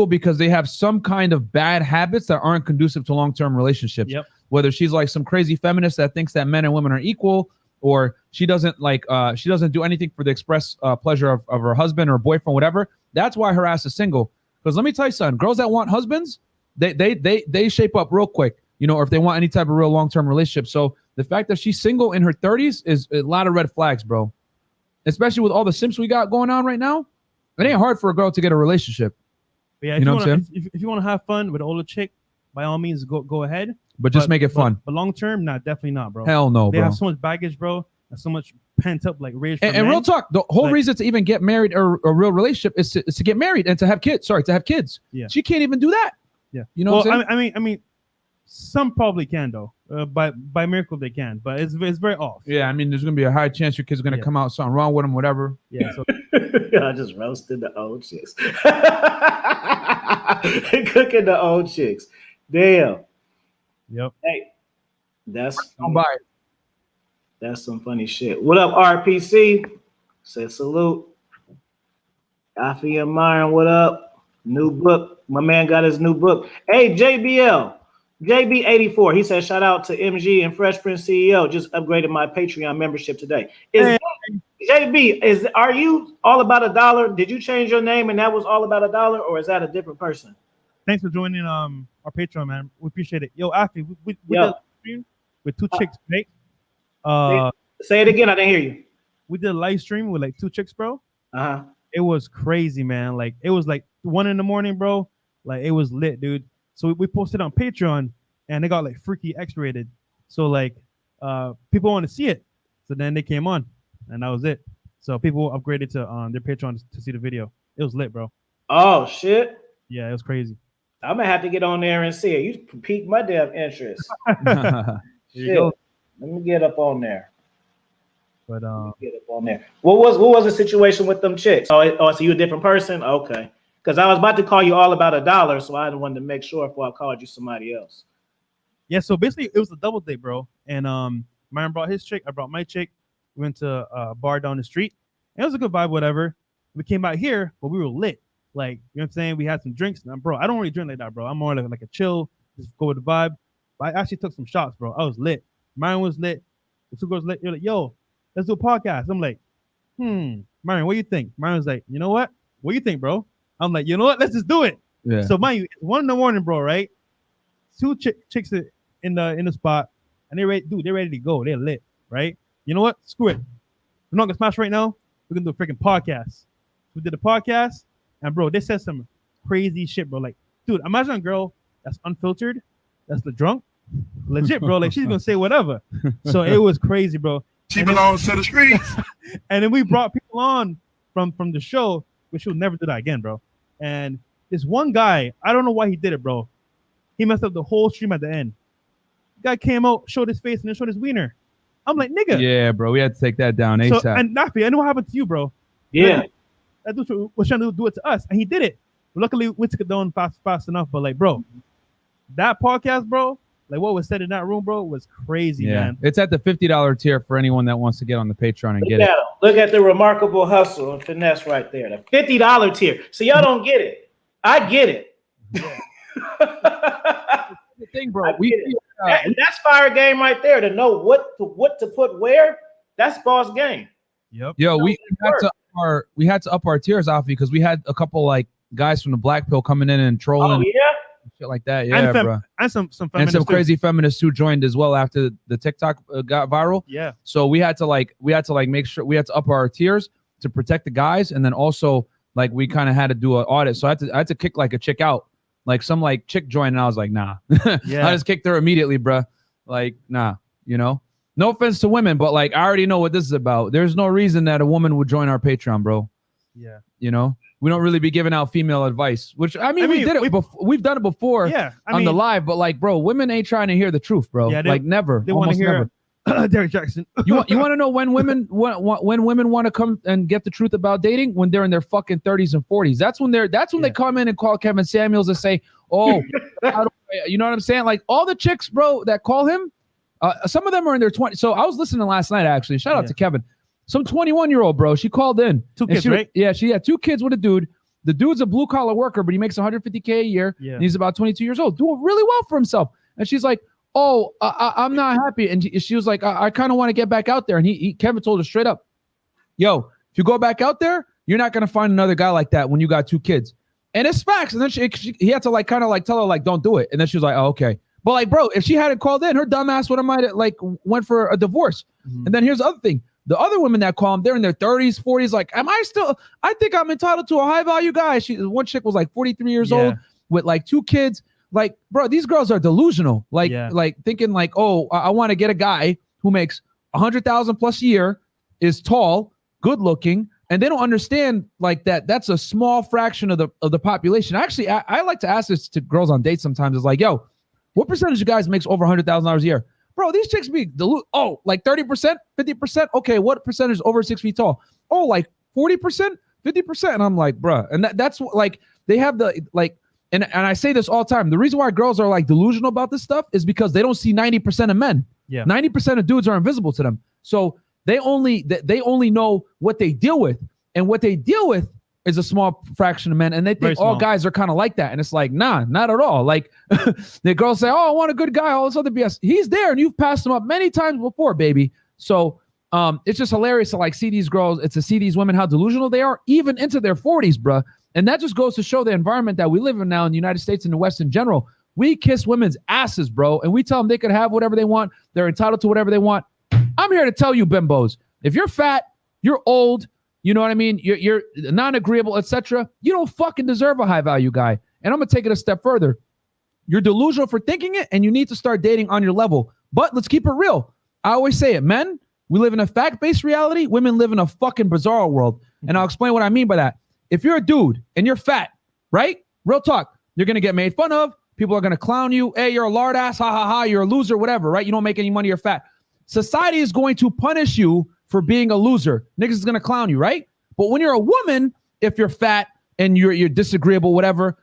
S2: because they have some kind of bad habits that aren't conducive to long-term relationships.
S3: Yep.
S2: Whether she's like some crazy feminist that thinks that men and women are equal, or she doesn't do anything for the express pleasure of her husband or boyfriend, whatever. That's why her ass is single. Because let me tell you something, girls that want husbands, they shape up real quick, or if they want any type of real long-term relationship. So the fact that she's single in her 30s is a lot of red flags, bro. Especially with all the simps we got going on right now. It ain't hard for a girl to get a relationship.
S3: But yeah,
S2: you know what I'm saying?
S3: If you want to have fun with an older chick, by all means, go ahead.
S2: But just make it fun.
S3: But long term, nah, definitely not, bro.
S2: Hell no,
S3: they
S2: bro.
S3: have so much baggage, bro. And so much pent up like rage.
S2: And real talk, the whole reason to even get married or a real relationship is to get married and to have kids. Sorry, to have kids.
S3: Yeah.
S2: She can't even do that.
S3: Yeah.
S2: You know what I'm saying?
S3: I mean, some probably can though. By miracle they can, but it's very off.
S2: Yeah, I mean, there's gonna be a high chance your kid's gonna come out something wrong with him, whatever.
S3: Yeah. So
S1: I just roasted the old chicks. Cooking the old chicks. Damn.
S3: Yep.
S1: Hey, that's some funny shit. What up, RPC? Said salute. Afi and Myron, what up? New book. My man got his new book. Hey, JB84. He said, shout out to MG and Fresh Prince CEO. Just upgraded my Patreon membership today. JB, are you all about $1? Did you change your name and that was all about $1, or is that a different person?
S3: Thanks for joining our Patreon, man. We appreciate it. Yo, Afi, we did a stream with 2 chicks, right?
S1: Say it again. I didn't hear you.
S3: We did a live stream with like 2 chicks, bro.
S1: Uh-huh.
S3: It was crazy, man. Like it was like 1 a.m, bro. Like it was lit, dude. So we posted on Patreon and they got like freaky X-rated. So like people want to see it. So then they came on and that was it. So people upgraded to their Patreon to see the video. It was lit, bro.
S1: Oh shit.
S3: Yeah, it was crazy.
S1: I'm gonna have to get on there and see it. You piqued my damn interest. Shit. Let me get up on there.
S3: But
S1: get up on there. What was the situation with them chicks? Oh, so you a different person? Okay. Because I was about to call you all about $1, so I wanted to make sure before I called you somebody else.
S3: Yeah, so basically it was a double date, bro. And Myron brought his chick, I brought my chick. We went to a bar down the street. And it was a good vibe, whatever. We came out here, but we were lit. Like, you know what I'm saying? We had some drinks. And bro, I don't really drink like that, bro. I'm more like a chill, just go with the vibe. But I actually took some shots, bro. I was lit. Myron was lit. The 2 girls lit. You're like, yo, let's do a podcast. I'm like, Myron, what do you think? Myron was like, you know what? What do you think, bro? I'm like, you know what? Let's just do it.
S2: Yeah.
S3: So mind you, it's 1 a.m, bro, right? 2 chicks in the spot, and they're ready to go. They're lit, right? You know what? Screw it. We're not gonna smash right now. We're gonna do a freaking podcast. We did a podcast, and bro, they said some crazy shit, bro. Like, dude, imagine a girl that's unfiltered, that's the drunk, legit, bro. Like, she's gonna say whatever. So it was crazy, bro.
S4: She belongs to the streets.
S3: And then we brought people on from the show, which we'll never do that again, bro. And this one guy, I don't know why he did it, bro. He messed up the whole stream at the end. Guy came out, showed his face, and then showed his wiener. I'm like, nigga.
S2: Yeah, bro. We had to take that down ASAP.
S3: So, and Nafi, I know what happened to you, bro.
S1: Yeah.
S3: That dude was trying to do it to us, and he did it. Luckily, we took it down fast enough. But like, bro, that podcast, bro, like what was said in that room, bro, was crazy, man.
S2: It's at the $50 tier for anyone that wants to get on the Patreon and get
S1: Look
S2: it.
S1: at 'em. Look at the remarkable hustle and finesse right there. The $50 tier. So y'all don't get it. I get it.
S2: The thing, bro.
S1: And that's fire game right there to know what to put where. That's boss game.
S3: Yep.
S2: Yo, we had to up our tiers off because we had a couple like guys from the Black Pill coming in and trolling.
S1: Oh yeah.
S2: Shit like that, yeah, bro.
S3: And some
S2: And some crazy feminists who joined as well after the TikTok got viral.
S3: Yeah.
S2: So we had to make sure we had to up our tiers to protect the guys, and then also like we kind of had to do an audit. So I had to kick like a chick out, like some like chick joined, and I was like, nah.
S3: Yeah.
S2: I just kicked her immediately, bro. Like, nah, you know. No offense to women, but like I already know what this is about. There's no reason that a woman would join our Patreon, bro.
S3: Yeah.
S2: You know. We don't really be giving out female advice, which I mean we did it. We've done it before on the live, but like, bro, women ain't trying to hear the truth, bro. Yeah, like never.
S3: They want to hear Derek Jackson.
S2: you want to know when women want to come and get the truth about dating? When they're in their fucking 30s and 40s. That's when they come in and call Kevin Samuels and say, "Oh, you know what I'm saying?" Like all the chicks, bro, that call him, some of them are in their 20s. So I was listening last night actually. Shout out to Kevin. Some 21-year-old, bro. She called in.
S3: Two kids, right?
S2: Yeah, she had 2 kids with a dude. The dude's a blue-collar worker, but he makes $150K a year. Yeah. And he's about 22 years old, doing really well for himself. And she's like, "Oh, I'm not happy." And she was like, "I kind of want to get back out there." And Kevin told her straight up, "Yo, if you go back out there, you're not gonna find another guy like that when you got 2 kids." And it's facts. And then he had to like kind of like tell her like, "Don't do it." And then she was like, "Oh, okay." But like, bro, if she hadn't called in, her dumb ass would have might have like went for a divorce. Mm-hmm. And then here's the other thing. The other women that call them, they're in their 30s, 40s. Like, I think I'm entitled to a high value guy. One chick was like 43 years old with like 2 kids. Like, bro, these girls are delusional. Like thinking like, oh, I want to get a guy who makes $100,000 plus a year, is tall, good looking. And they don't understand like that's a small fraction of the population. Actually, I like to ask this to girls on dates sometimes. It's like, yo, what percentage of guys makes over $100,000 a year? Bro, these chicks be like 30%, 50%. Okay, what percentage is over 6 feet tall? Oh, like 40%, 50%. And I'm like, bro, and that's like they have the like, and I say this all the time. The reason why girls are like delusional about this stuff is because they don't see 90% of men. Yeah, 90% of dudes are invisible to them. So they only know what they deal with, and what they deal with is a small fraction of men, and they think all guys are kind of like that. And it's like, nah, not at all. Like the girls say, "Oh, I want a good guy," all this other BS. He's there, and you've passed him up many times before, baby. So it's just hilarious to like see these girls, to see these women, how delusional they are, even into their 40s, bruh. And that just goes to show the environment that we live in now in the United States and the West in general. We kiss women's asses, bro, and we tell them they can have whatever they want. They're entitled to whatever they want. I'm here to tell you, bimbos, if you're fat, you're old, you know what I mean? You're non-agreeable, etc. You don't fucking deserve a high-value guy. And I'm going to take it a step further. You're delusional for thinking it, and you need to start dating on your level. But let's keep it real. I always say it. Men, we live in a fact-based reality. Women live in a fucking bizarre world. And I'll explain what I mean by that. If you're a dude and you're fat, right? Real talk. You're going to get made fun of. People are going to clown you. Hey, you're a lard ass. Ha, ha, ha. You're a loser, whatever, right? You don't make any money. You're fat. Society is going to punish you for being a loser. Niggas is going to clown you, right? But when you're a woman, if you're fat and you're disagreeable, whatever,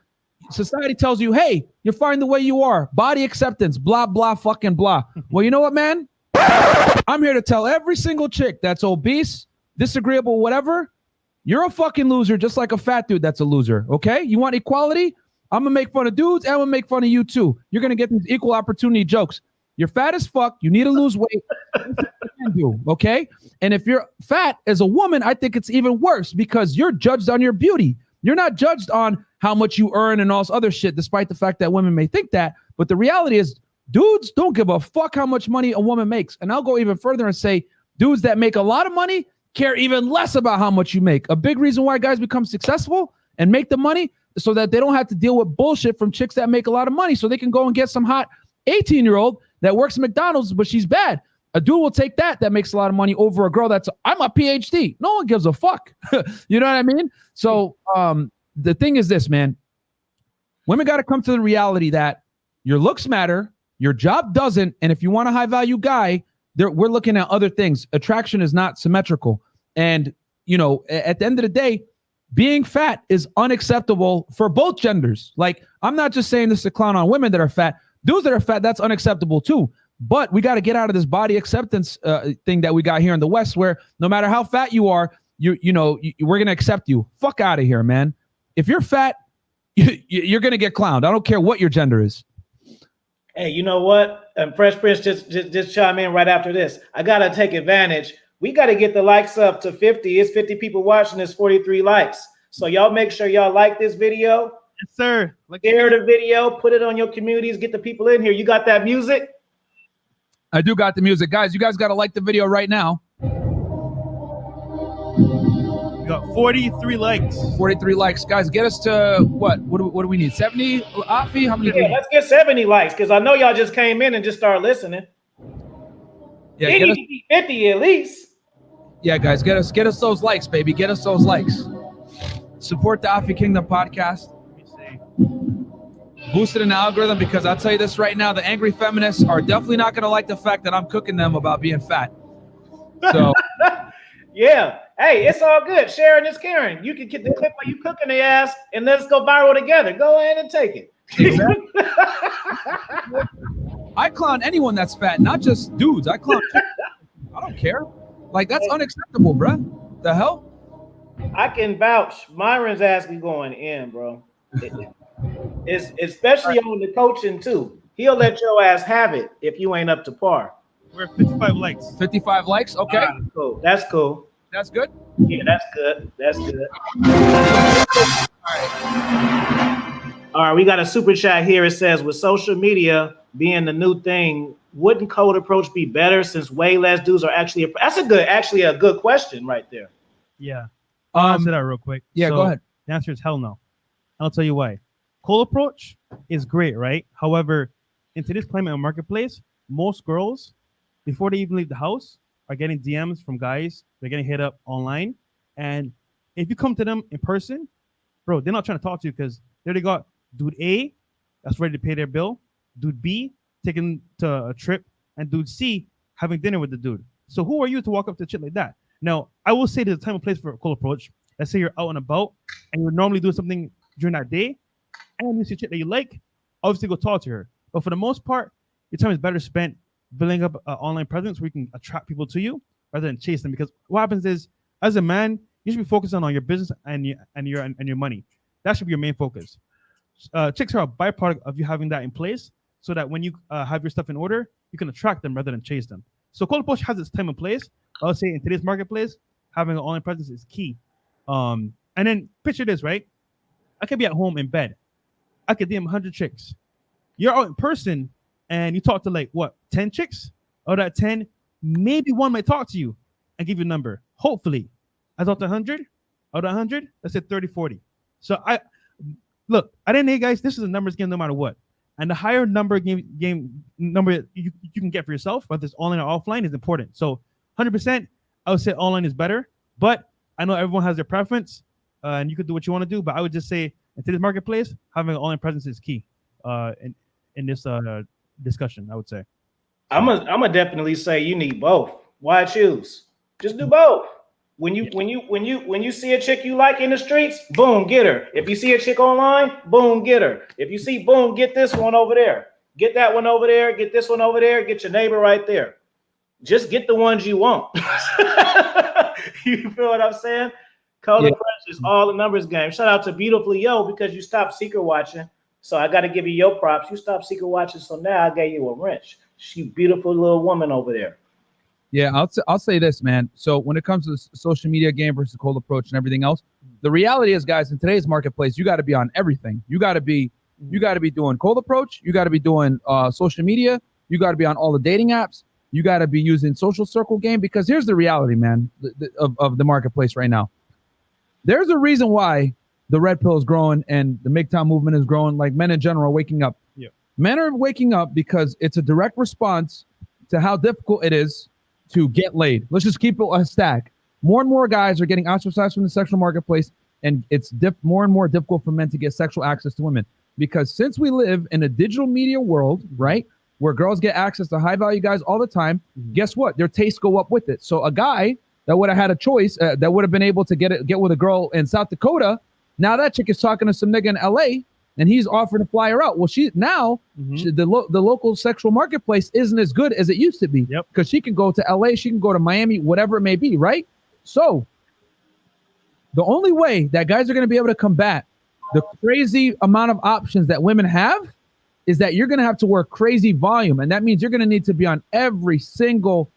S2: society tells you, hey, you're fine the way you are. Body acceptance, blah, blah, fucking blah. Well, you know what, man? I'm here to tell every single chick that's obese, disagreeable, whatever, you're a fucking loser, just like a fat dude that's a loser, okay? You want equality? I'm going to make fun of dudes, and I'm going to make fun of you too. You're going to get these equal opportunity jokes. You're fat as fuck. You need to lose weight. Do, okay? And if you're fat as a woman, I think it's even worse because you're judged on your beauty. You're not judged on how much you earn and all this other shit, despite the fact that women may think that. But the reality is, dudes don't give a fuck how much money a woman makes. And I'll go even further and say, dudes that make a lot of money care even less about how much you make. A big reason why guys become successful and make the money so that they don't have to deal with bullshit from chicks that make a lot of money, so they can go and get some hot 18-year-old that works at McDonald's, but she's bad. A dude will take that makes a lot of money over a girl I'm a PhD. No one gives a fuck. You know what I mean? So the thing is this, man. Women got to come to the reality that your looks matter, your job doesn't, and if you want a high-value guy, we're looking at other things. Attraction is not symmetrical. And, you know, at the end of the day, being fat is unacceptable for both genders. Like, I'm not just saying this to clown on women that are fat. Dudes that are fat, that's unacceptable too. But we got to get out of this body acceptance thing that we got here in the West, where no matter how fat you are, we're going to accept you. Fuck out of here, man. If you're fat, you're going to get clowned. I don't care what your gender is.
S1: Hey, you know what? Fresh Prince just chime in right after this. I got to take advantage. We got to get the likes up to 50. It's 50 people watching this, 43 likes. So y'all make sure y'all like this video.
S3: Yes, sir.
S1: Share the video, put it on your communities, get the people in here. You got that music?
S2: I do got the music. Guys, you guys got to like the video right now.
S3: We got 43 likes.
S2: 43 likes. Guys, get us to what? What do we need? 70? Afi, how many?
S1: Yeah, let's get 70 likes because I know y'all just came in and just started listening.
S2: Yeah,
S1: it needs to be 50 at least.
S2: Yeah, guys, get us those likes, baby. Get us those likes. Support the Afi Kingdom podcast. Boost it in the algorithm, because I'll tell you this right now, the angry feminists are definitely not going to like the fact that I'm cooking them about being fat. So
S1: yeah. Hey, it's all good. Sharing is caring. You can get the clip where you cooking the ass and let's go viral together. Go ahead and take it.
S2: Exactly. I clown anyone that's fat, not just dudes. I clown chicks. I don't care. Like, that's unacceptable, bro. The hell?
S1: I can vouch. Myron's ass be going in, bro. It's especially on the coaching too. He'll let your ass have it if you ain't up to par.
S3: We're at 55 likes.
S2: 55 likes. Okay.
S1: Cool. That's cool.
S2: That's good.
S1: Yeah, that's good. That's good. All right, we got a super chat here. It says, with social media being the new thing, wouldn't cold approach be better since way less dudes are actually? That's a good question right there.
S3: Yeah. I'll answer that real quick.
S2: Yeah,
S3: So,
S2: go ahead.
S3: The answer is hell no. I'll tell you why. Cold approach is great, right? However, in today's climate and marketplace, most girls, before they even leave the house, are getting DMs from guys. They're getting hit up online. And if you come to them in person, bro, they're not trying to talk to you because they already got dude A that's ready to pay their bill, dude B taking to a trip, and dude C having dinner with the dude. So who are you to walk up to shit like that? Now, I will say there's a time and place for a cold approach. Let's say you're out and about and you're normally doing something during that day, and you see shit that you like, obviously go talk to her. But for the most part, your time is better spent building up an online presence where you can attract people to you rather than chase them. Because what happens is, as a man, you should be focusing on your business and your money. That should be your main focus. Chicks are a byproduct of you having that in place, so that when you have your stuff in order, you can attract them rather than chase them. So cold approach has its time and place. I would say in today's marketplace, having an online presence is key. And then picture this, right? I could be at home in bed. I could DM 100 chicks. You're out in person and you talk to like what, 10 chicks? Out of that 10, maybe one might talk to you and give you a number. Hopefully. As out to 100, out of 100, let's say 30, 40. So look, at the end of the day, guys, this is a numbers game no matter what. And the higher number game number you can get for yourself, whether it's online or offline, is important. So 100%, I would say online is better. But I know everyone has their preference, and you could do what you want to do. But I would just say in today's marketplace, having an online presence is key in this discussion, I would say.
S1: I'm gonna definitely say you need both. Why choose? Just do both. When you see a chick you like in the streets, boom, get her. If you see a chick online, boom, get her. If you see, boom, get this one over there. Get that one over there. Get this one over there. Get your neighbor right there. Just get the ones you want. You feel what I'm saying? Code of Fresh is all the numbers game. Shout out to Beautifully Yo, because you stopped secret watching. So I got to give you your props. You stopped secret watching, so now I gave you a wrench. She beautiful little woman over there.
S2: Yeah, I'll say this, man. So when it comes to the social media game versus cold approach and everything else, the reality is, guys, in today's marketplace, you got to be on everything. You got to be doing cold approach. You got to be doing social media. You got to be on all the dating apps. You got to be using social circle game, because here's the reality, man, of the marketplace right now. There's a reason why the red pill is growing and the MGTOW movement is growing. Like, men in general are waking up.
S3: Yeah.
S2: Men are waking up because it's a direct response to how difficult it is to get laid. Let's just keep it a stack. More and more guys are getting ostracized from the sexual marketplace, and it's more and more difficult for men to get sexual access to women. Because since we live in a digital media world, right, where girls get access to high value guys all the time. Guess what? Their tastes go up with it. So a guy that would have had a choice, that would have been able to get with a girl in South Dakota, now that chick is talking to some nigga in LA, and he's offering to fly her out. Well, the local sexual marketplace isn't as good as it used to be.
S3: Yep.
S2: Because she can go to LA, she can go to Miami, whatever it may be, right? So the only way that guys are going to be able to combat the crazy amount of options that women have is that you're going to have to work crazy volume, and that means you're going to need to be on every single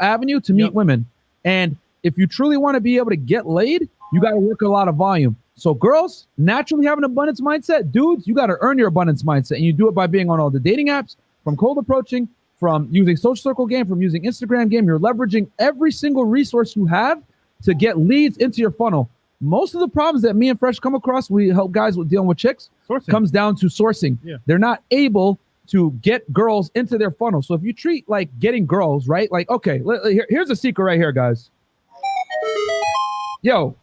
S2: avenue to meet women. And if you truly want to be able to get laid, you got to work a lot of volume. So girls naturally have an abundance mindset. Dudes, you got to earn your abundance mindset, and you do it by being on all the dating apps, from cold approaching, from using social circle game, from using Instagram game. You're leveraging every single resource you have to get leads into your funnel. Most of the problems that me and Fresh come across, we help guys with dealing with chicks, comes down to sourcing. Yeah. They're not able to get girls into their funnel. So if you treat like getting girls, right? Like, okay, here's a secret right here, guys. Yo,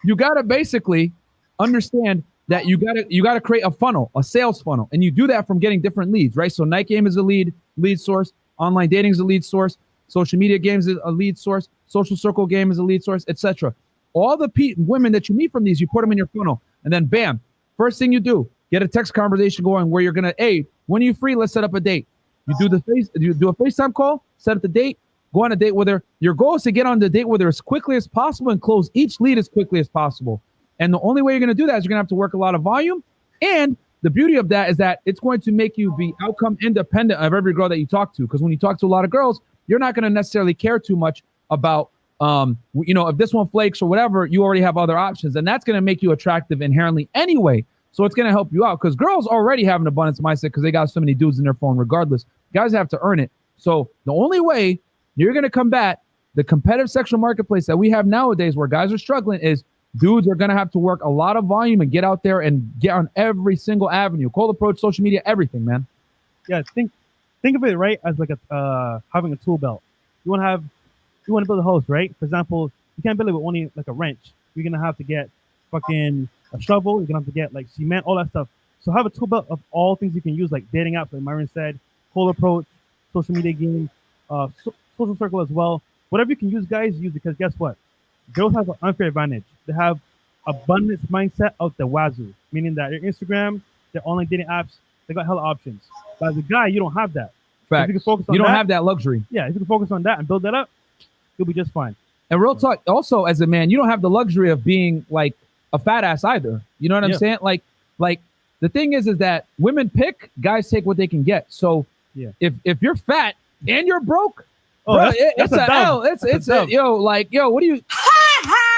S2: you got to basically understand that you got to create a funnel, a sales funnel. And you do that from getting different leads, right? So night game is a lead source. Online dating is a lead source. Social media games is a lead source. Social circle game is a lead source, etc. All the women that you meet from these, you put them in your funnel. And then bam, first thing you do, get a text conversation going where you're going to, hey, when are you free? Let's set up a date. You do a FaceTime call, set up the date, go on a date with her. Your goal is to get on the date with her as quickly as possible and close each lead as quickly as possible. And the only way you're going to do that is you're going to have to work a lot of volume. And the beauty of that is that it's going to make you be outcome independent of every girl that you talk to. Because when you talk to a lot of girls, you're not going to necessarily care too much about, if this one flakes or whatever, you already have other options. And that's going to make you attractive inherently anyway. So it's going to help you out because girls already have an abundance mindset because they got so many dudes in their phone regardless. Guys have to earn it. So the only way you're going to combat the competitive sexual marketplace that we have nowadays where guys are struggling is dudes are going to have to work a lot of volume and get out there and get on every single avenue, cold approach, social media, everything, man.
S3: Yeah, think of it, right, as like having a tool belt. You want to build a house, right? For example, you can't build it with only like a wrench. You're going to have to get fucking a shovel. You're going to have to get like cement, all that stuff. So have a tool belt of all things you can use, like dating apps, like Myron said, cold approach, social media game, social circle as well. Whatever you can use, guys, use, because guess what? Girls have an unfair advantage. They have abundance mindset out the wazoo, meaning that their Instagram, their online dating apps, they got hella options. But as a guy, you don't have that.
S2: Fact.
S3: You can focus on
S2: you don't have that luxury.
S3: Yeah, if you can focus on that and build that up, you'll be just fine.
S2: And real talk, also as a man, you don't have the luxury of being like a fat ass either. You know what I'm saying? Like the thing is that women pick, guys take what they can get. So if you're fat and you're broke, bro, it's a L. It's what do you?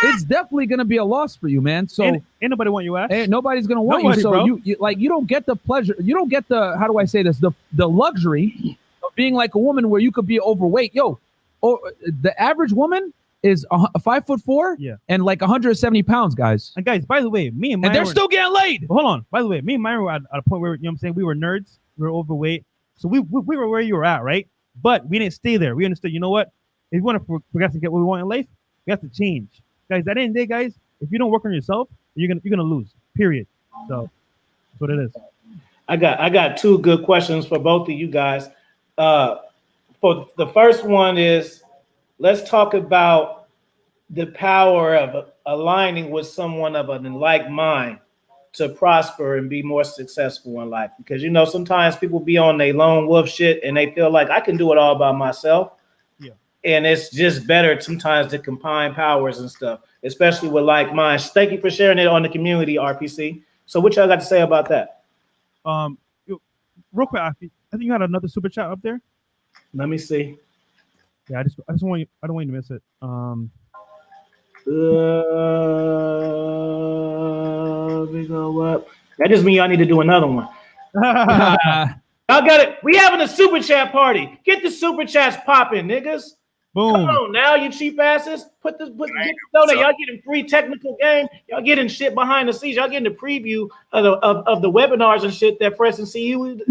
S2: It's definitely gonna be a loss for you, man. So
S3: ain't nobody want you, ass.
S2: Nobody's gonna want you. So bro. you don't get the pleasure. You don't get the, how do I say this? The luxury of being like a woman where you could be overweight. The average woman is 5'4" and like 170 pounds, guys.
S3: And guys, by the way, me and Myron,
S2: they're still getting laid.
S3: Hold on. By the way, me and Myron were at a point where, you know what I'm saying, we were nerds, we were overweight. So we were where you were at, right? But we didn't stay there. We understood, you know what? If we want to progress and get what we want in life, we have to change. Guys, at the end of the day, guys, if you don't work on yourself, you're gonna lose. Period. So that's what it is.
S1: I got two good questions for both of you guys. For the first one is, let's talk about the power of aligning with someone of an like mind to prosper and be more successful in life. Because, sometimes people be on their lone wolf shit and they feel like I can do it all by myself. Yeah. And it's just better sometimes to combine powers and stuff, especially with like minds. Thank you for sharing it on the community, RPC. So what y'all got to say about that?
S3: Real quick, I think you had another super chat up there.
S1: Let me see.
S3: Yeah, I just want you, I don't want you to miss it.
S1: We go up. That just means y'all need to do another one. Y'all got it. We having a super chat party. Get the super chats popping, niggas.
S3: Boom.
S1: Come on now, you cheap asses. Get the donate. Y'all getting free technical game. Y'all getting shit behind the scenes. Y'all getting the preview of the webinars and shit that Fresh and CUO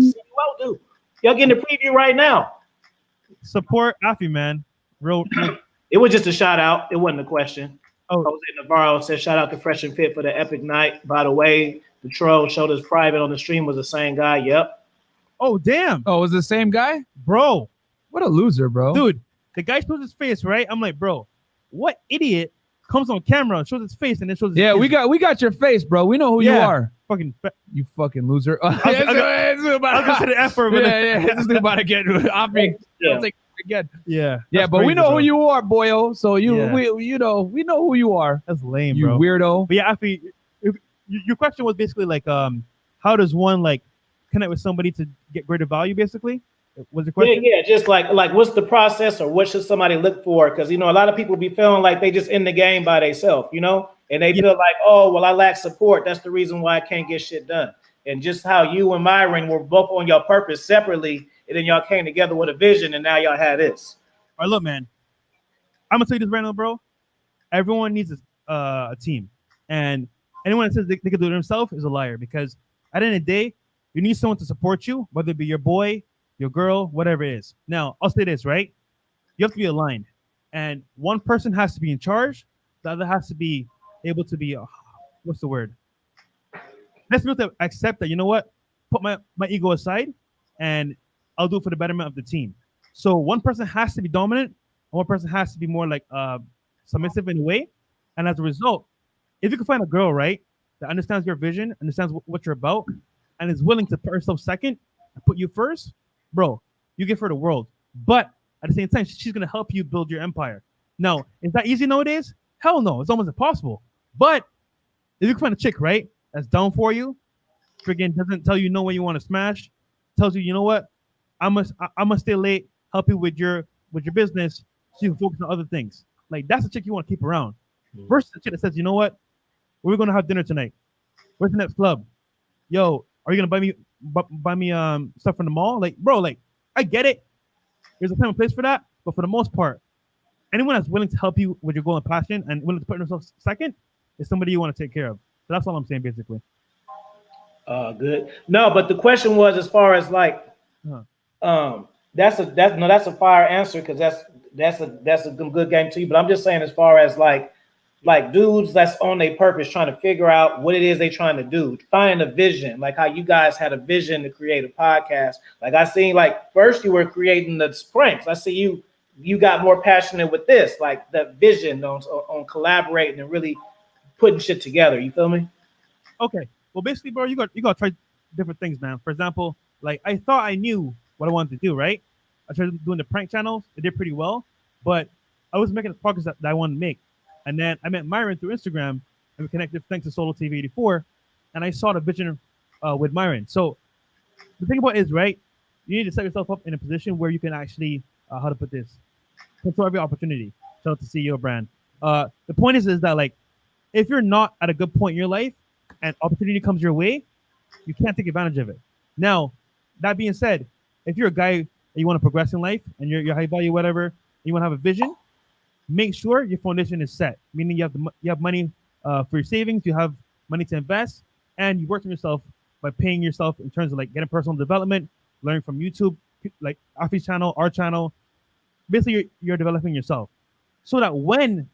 S1: do. Y'all getting the preview right now.
S3: Support Afi, man. Real.
S1: It was just a shout out. It wasn't a question.
S3: Oh,
S1: Jose Navarro said, shout out to Fresh and Fit for the epic night. By the way, the troll showed us private on the stream was the same guy. Yep.
S3: Oh damn,
S2: Oh, it was the same guy?
S3: bro,
S2: What a loser, bro.
S3: dude. The guy shows his face, right? I'm like, bro, what idiot comes on camera and shows his face and then shows his
S2: Yeah,
S3: kids?
S2: we got your face, bro. We know who you
S3: Yeah.
S2: are.
S3: fucking.
S2: You fucking loser.
S3: I was gonna say the F word, but
S2: Yeah, this dude about to get off me.
S1: Yeah.
S2: Again.
S3: yeah,
S2: Yeah,
S3: that's
S2: but we
S3: crazy,
S2: know
S3: bro.
S2: who you are, boyo. So
S3: Yeah.
S2: we know who you are.
S3: That's lame,
S2: You
S3: bro.
S2: weirdo.
S3: But yeah, Afi, your question was basically like, how does one like connect with somebody to get greater value? Basically, was the question?
S1: Yeah, just like what's the process or what should somebody look for? Because a lot of people be feeling like they just in the game by themselves, and they feel like, oh, well, I lack support. That's the reason why I can't get shit done. And just how you and Myron were both on your purpose separately, and then y'all came together with a vision, and now y'all had this.
S3: All right, look, man. I'm gonna tell you this right now, bro. Everyone needs a team, and anyone that says they can do it themselves is a liar. Because at the end of the day, you need someone to support you, whether it be your boy, your girl, whatever it is. Now, I'll say this, right? You have to be aligned, and one person has to be in charge. The other has to be able to be, what's the word? Let's be able to accept that. You know what? Put my ego aside, and I'll do it for the betterment of the team. So one person has to be dominant, and one person has to be more like submissive in a way. And as a result, if you can find a girl, right, that understands your vision, understands what you're about, and is willing to put herself second and put you first, bro, you give her the world. But at the same time, she's gonna help you build your empire. Now, is that easy nowadays? Hell no, it's almost impossible. But if you can find a chick, right, that's down for you, friggin' doesn't tell you no when you want to smash, tells you, you know what, I must stay late, help you with your business, so you can focus on other things. Like that's the chick you want to keep around. Versus the chick that says, you know what, we're gonna have dinner tonight. Where's the next club? Yo, are you gonna buy me stuff from the mall? Like, bro, like I get it. There's a time and place for that, but for the most part, anyone that's willing to help you with your goal and passion and willing to put themselves second is somebody you want to take care of. So that's all I'm saying, basically.
S1: Good. No, but the question was as far as like, that's a fire answer because that's a good game too. But I'm just saying as far as like dudes that's on their purpose trying to figure out what it is they trying to do, finding a vision, like how you guys had a vision to create a podcast. Like I seen like first you were creating the pranks. I see you got more passionate with this, like the vision on collaborating and really putting shit together. You feel me?
S3: Okay. Well, basically, bro, you got to try different things, man. For example, like I thought I knew what I wanted to do, right? I tried doing the prank channels. It did pretty well, but I was making the progress that I wanted to make. And then I met Myron through Instagram, and we connected thanks to Solo TV 84. And I saw the vision with Myron. So the thing about it is, right, you need to set yourself up in a position where you can actually, how to put this, control every opportunity. Shout out to CEO brand. The point is that like, if you're not at a good point in your life and opportunity comes your way, you can't take advantage of it. Now, that being said, if you're a guy and you want to progress in life and you're high value, whatever, and you want to have a vision, make sure your foundation is set. Meaning you have money for your savings, you have money to invest, and you work on yourself by paying yourself in terms of like getting personal development, learning from YouTube, like Afi's channel, our channel. Basically, you're developing yourself so that when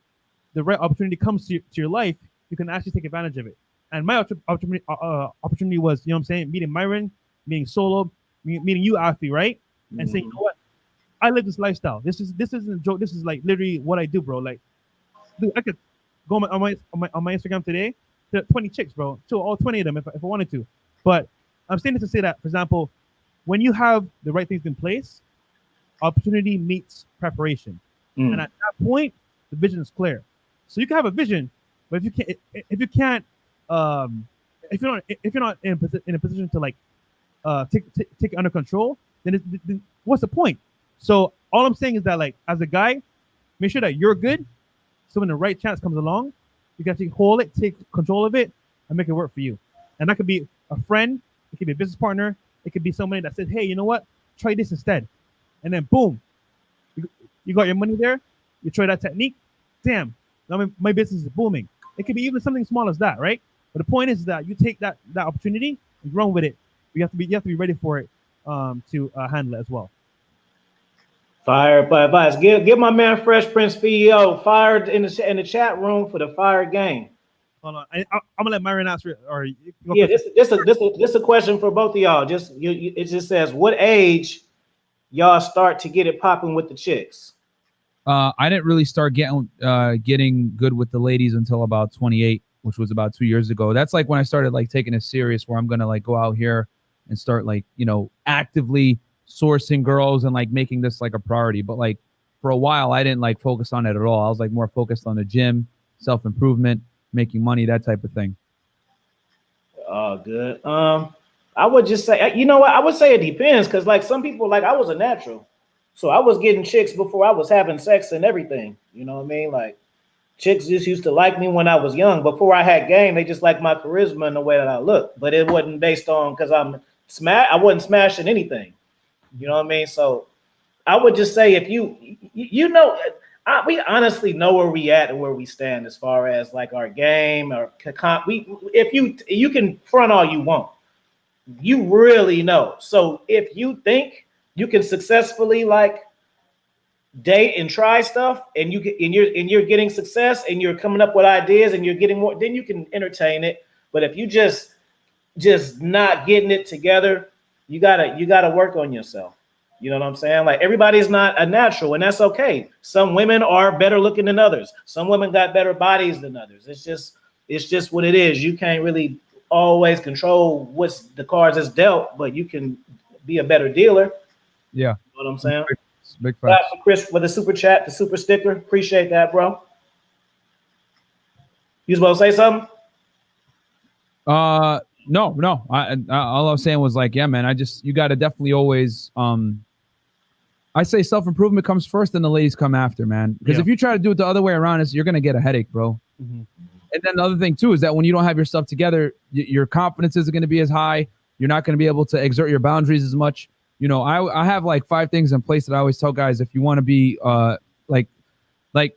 S3: the right opportunity comes to your life, you can actually take advantage of it. And my opportunity was, you know what I'm saying, meeting Myron, meeting Solo, meeting you, Afi, right? And saying, you know what, I live this lifestyle. This isn't a joke. This is like literally what I do, bro. Like, dude, I could go on my Instagram today to 20 chicks, bro. To all 20 of them if I wanted to. But I'm saying this to say that, for example, when you have the right things in place, opportunity meets preparation. And at that point, the vision is clear. So you can have a vision, but if you're not in a position to like take it under control, then what's the point? So all I'm saying is that like as a guy, make sure that you're good. So when the right chance comes along, you got to take control of it, and make it work for you. And that could be a friend, it could be a business partner, it could be somebody that says, hey, you know what? Try this instead. And then boom, you got your money there. You try that technique. Damn, my business is booming. It could be even something small as that, right? But the point is that you take that opportunity and run with it. You have to be ready for it to handle it as well.
S1: Fire advice. Give my man Fresh Prince CEO fired in the chat room for the fire game.
S3: Hold on. I'm gonna let Myron answer it. Or go
S1: Yeah,
S3: first.
S1: this a question for both of y'all. Just it just says, what age y'all start to get it popping with the chicks?
S2: I didn't really start getting good with the ladies until about 28, which was about 2 years ago. That's like when I started like taking it serious, where I'm gonna like go out here and start like actively sourcing girls and like making this like a priority. But like for a while, I didn't like focus on it at all. I was like more focused on the gym, self improvement, making money, that type of thing.
S1: Oh, good. I would just say, you know what? I would say it depends, because like some people, like I was a natural, so I was getting chicks before I was having sex and everything. You know what I mean? Like chicks just used to like me when I was young. Before I had game, they just liked my charisma and the way that I look. But it wasn't based on because I wasn't smashing anything. You know what I mean? So I would just say if we honestly know where we at and where we stand as far as like our game or if you can front all you want, you really know. So if you think you can successfully like date and try stuff, and you're getting success and you're coming up with ideas and you're getting more, then you can entertain it. But if you just not getting it together, you gotta work on yourself. You know what I'm saying? Like everybody's not a natural, and that's okay. Some women are better looking than others. Some women got better bodies than others. It's just what it is. You can't really always control what's the cards that's dealt, but you can be a better dealer.
S2: Yeah,
S1: You know what I'm saying?
S2: big
S1: Clap
S2: facts.
S1: for Chris with the super chat, the super sticker. Appreciate that, bro. You was about to say something?
S2: No. I all I was saying was like, yeah, man. You got to definitely always I say self improvement comes first, and the ladies come after, man. Because
S3: Yeah.
S2: if you try to do it the other way around, you're gonna get a headache, bro.
S3: Mhm.
S2: And then the other thing too is that when you don't have your stuff together, your confidence isn't going to be as high. You're not going to be able to exert your boundaries as much. I have like 5 things in place that I always tell guys if you want to be like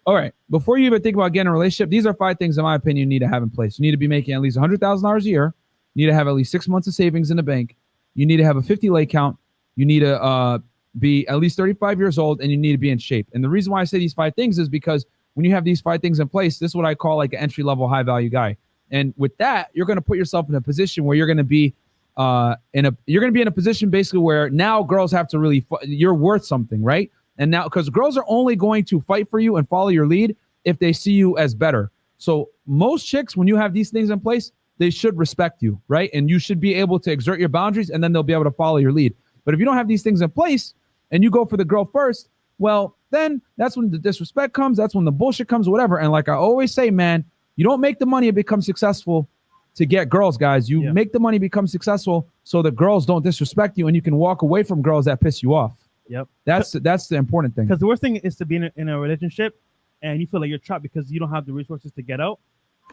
S2: all right, before you even think about getting a relationship, these are 5 things in my opinion you need to have in place. You need to be making at least $100,000 a year. You need to have at least 6 months of savings in the bank. You need to have a 50 leg count. You need to be at least 35 years old, and you need to be in shape. And the reason why I say these 5 things is because when you have these 5 things in place, this is what I call like an entry level, high value guy. And with that, you're going to put yourself in a position where you're going to be in a position basically where now girls have to really, you're worth something, right? And now, because girls are only going to fight for you and follow your lead if they see you as better. So most chicks, when you have these things in place, they should respect you, right? And you should be able to exert your boundaries, and then they'll be able to follow your lead. But if you don't have these things in place and you go for the girl first, well, then that's when the disrespect comes. That's when the bullshit comes, whatever. And like I always say, man, you don't make the money and become successful to get girls, guys. You make the money, become successful so the girls don't disrespect you, and you can walk away from girls that piss you off.
S3: Yep.
S2: That's the important thing.
S3: Because the worst thing is to be in a relationship and you feel like you're trapped because you don't have the resources to get out.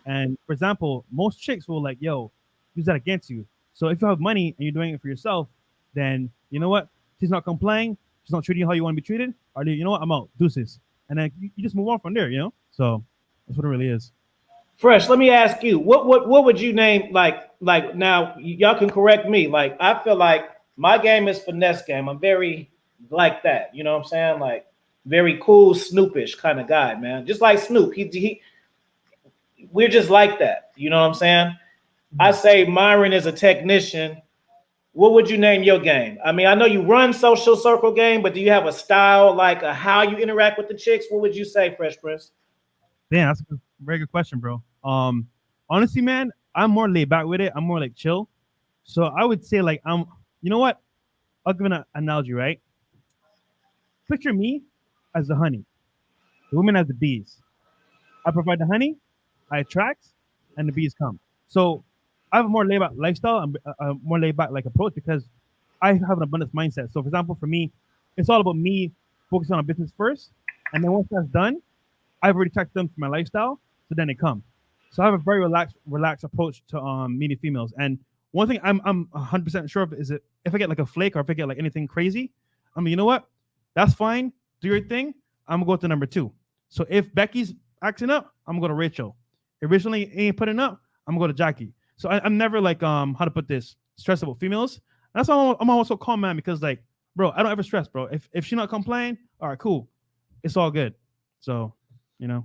S3: And for example, most chicks will like, yo, use that against you. So if you have money and you're doing it for yourself, then you know what? She's not complaining. She's not treating you how you want to be treated. Or you know what? I'm out. Deuces. And then you just move on from there, So that's what it really is.
S1: Fresh, let me ask you, what would you name like now y'all can correct me. Like I feel like my game is finesse game. I'm very like that. You know what I'm saying? Like very cool, Snoopish kind of guy, man. Just like Snoop. We're just like that. You know what I'm saying? I say Myron is a technician. What would you name your game? I mean, I know you run social circle game, but do you have a style, like how you interact with the chicks? What would you say, Fresh Prince?
S3: Damn, that's a very good question, bro. Honestly, man, I'm more laid back with it. I'm more like chill. So I would say like you know what? I'll give an analogy, right? Picture me as the honey, the women as the bees. I provide the honey, I attract, and the bees come. So I have a more laid back lifestyle and a more laid back like approach because I have an abundance mindset. So for example, for me, it's all about me focusing on business first, and then once that's done, I've already tracked them for my lifestyle, so then they come. So I have a very relaxed approach to meeting females. And one thing I'm 100% sure of is that if I get like a flake or if I get like anything crazy, I mean, you know what? That's fine. Do your thing. I'm gonna go to number 2. So if Becky's acting up, I'm gonna go to Rachel. If Rachel ain't putting up, I'm gonna go to Jackie. So I'm never like how to put this, stressed about females. That's why I'm always so calm, man, because like, bro, I don't ever stress, bro. If she not complaining, all right, cool. It's all good. So, you know.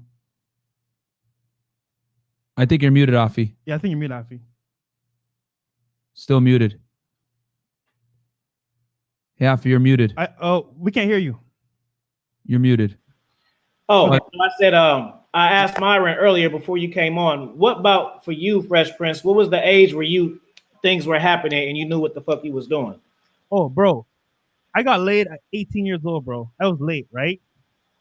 S2: I think you're muted, Afi.
S3: Yeah, I think you're muted, Afi.
S2: Still muted. Yeah, Afi, you're muted.
S3: We can't hear you.
S2: You're muted.
S1: Oh, I said, I asked Myron earlier before you came on, what about for you, Fresh Prince? What was the age where things were happening and you knew what the fuck you was doing?
S3: Oh, bro, I got laid at 18 years old, bro. I was late, right?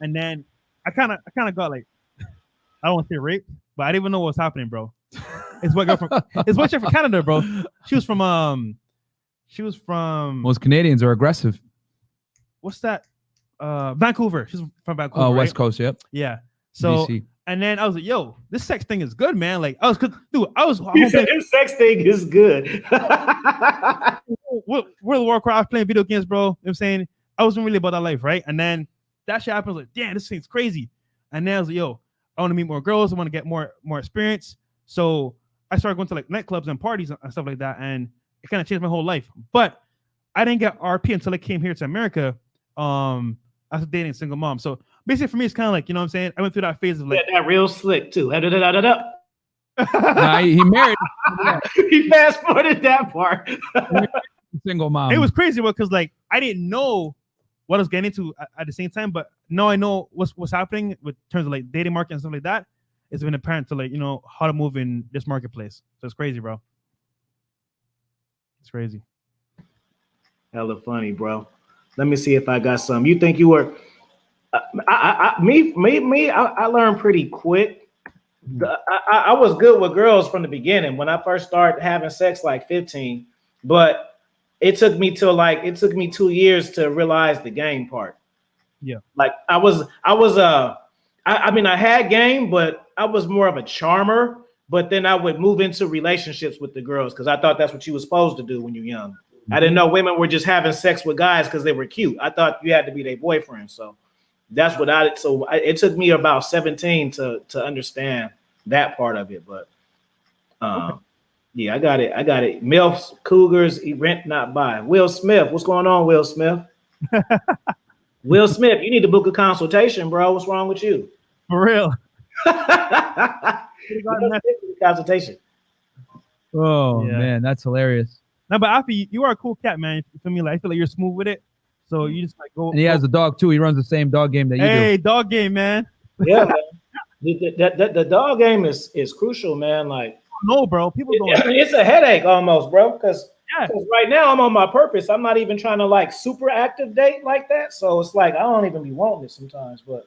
S3: And then I kind of got like, I don't want to say raped, but I didn't even know what was happening, bro. It's one girl from Canada, bro. She was from
S2: Most Canadians are aggressive.
S3: what's that? Vancouver. She's from Vancouver.
S2: Oh,
S3: right?
S2: West Coast, yep.
S3: Yeah. So
S2: BC.
S3: and then I was like, yo, this sex thing is good, man. Like I was
S1: You said this sex thing is good.
S3: World of Warcraft, playing video games, bro. You know what I'm saying? I wasn't really about that life, right? And then that shit happened. I was like, damn, this thing's crazy. And then I was like, yo, I want to meet more girls. I want to get more experience. So I started going to like nightclubs and parties and stuff like that. And it kind of changed my whole life. But I didn't get RP until I came here to America. After dating a single mom. So basically for me, it's kind of like, you know what I'm saying? I went through that phase of like
S1: that real slick too.
S2: Nah, he married.
S1: He fast forwarded that part.
S2: Single mom.
S3: It was crazy because like I didn't know what I was getting into at the same time, but now I know what's happening with terms of like dating market and stuff like that. It's been apparent to like, you know, how to move in this marketplace. So it's crazy, bro. It's crazy.
S1: Hella funny, bro. Let me see if I got some. You think you were I learned pretty quick. I was good with girls from the beginning when I first started having sex, like 15, but it took me 2 years to realize the game part.
S3: Yeah.
S1: Like I mean, I had game, but I was more of a charmer, but then I would move into relationships with the girls because I thought that's what you were supposed to do when you're young. I didn't know women were just having sex with guys because they were cute. I thought you had to be their boyfriend. So that's what it took me about 17 to understand that part of it. But yeah, I got it. MILFs, Cougars, rent not buy. Will Smith, what's going on, Will Smith? Will Smith, you need to book a consultation, bro. What's wrong with you?
S3: For real.
S1: Consultation.
S2: Oh
S3: Yeah.
S2: man, that's hilarious.
S3: No, but Afi, you are a cool cat, man. You feel me? Like I feel like you're smooth with it. So you just like go.
S2: And he has a dog too. He runs the same dog game that you do.
S3: Hey, dog game, man.
S1: Yeah, man. The dog game is crucial, man. Like,
S3: No, bro. People don't.
S1: it's a headache almost, bro. Because
S3: Yeah.
S1: right now I'm on my purpose. I'm not even trying to like super active date like that. So it's like I don't even be wanting it sometimes. But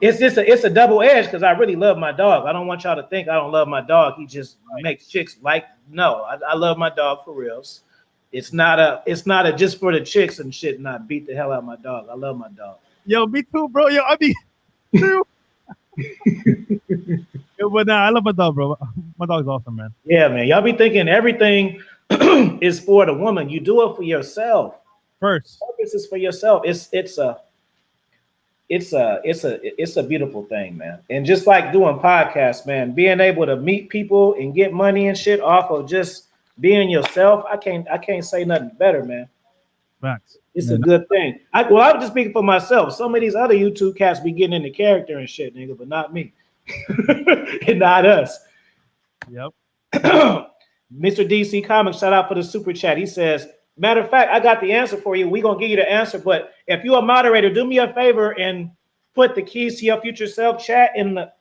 S1: it's a double edge because I really love my dog. I don't want y'all to think I don't love my dog. He just makes chicks like. No, I love my dog for reals. It's not a just for the chicks and shit. And I beat the hell out of my dog. I love my dog.
S3: Yo, me too, bro. Yo, I be too. Yo, but nah, I love my dog, bro. My dog's awesome, man.
S1: Yeah, man. Y'all be thinking everything is for the woman. You do it for yourself.
S3: First.
S1: Purpose is for yourself. It's a beautiful thing, man. And just like doing podcasts, man, being able to meet people and get money and shit off of just being yourself, I can't say nothing better, man.
S3: Facts.
S1: It's a good thing. I was just speaking for myself. Some of these other YouTube cats be getting into character and shit, nigga, but not me. And not us.
S3: Yep.
S1: Mr. DC Comics, shout out for the super chat. He says, matter of fact, I got the answer for you. We're gonna give you the answer, but if you're a moderator, do me a favor and put the keys to your future self chat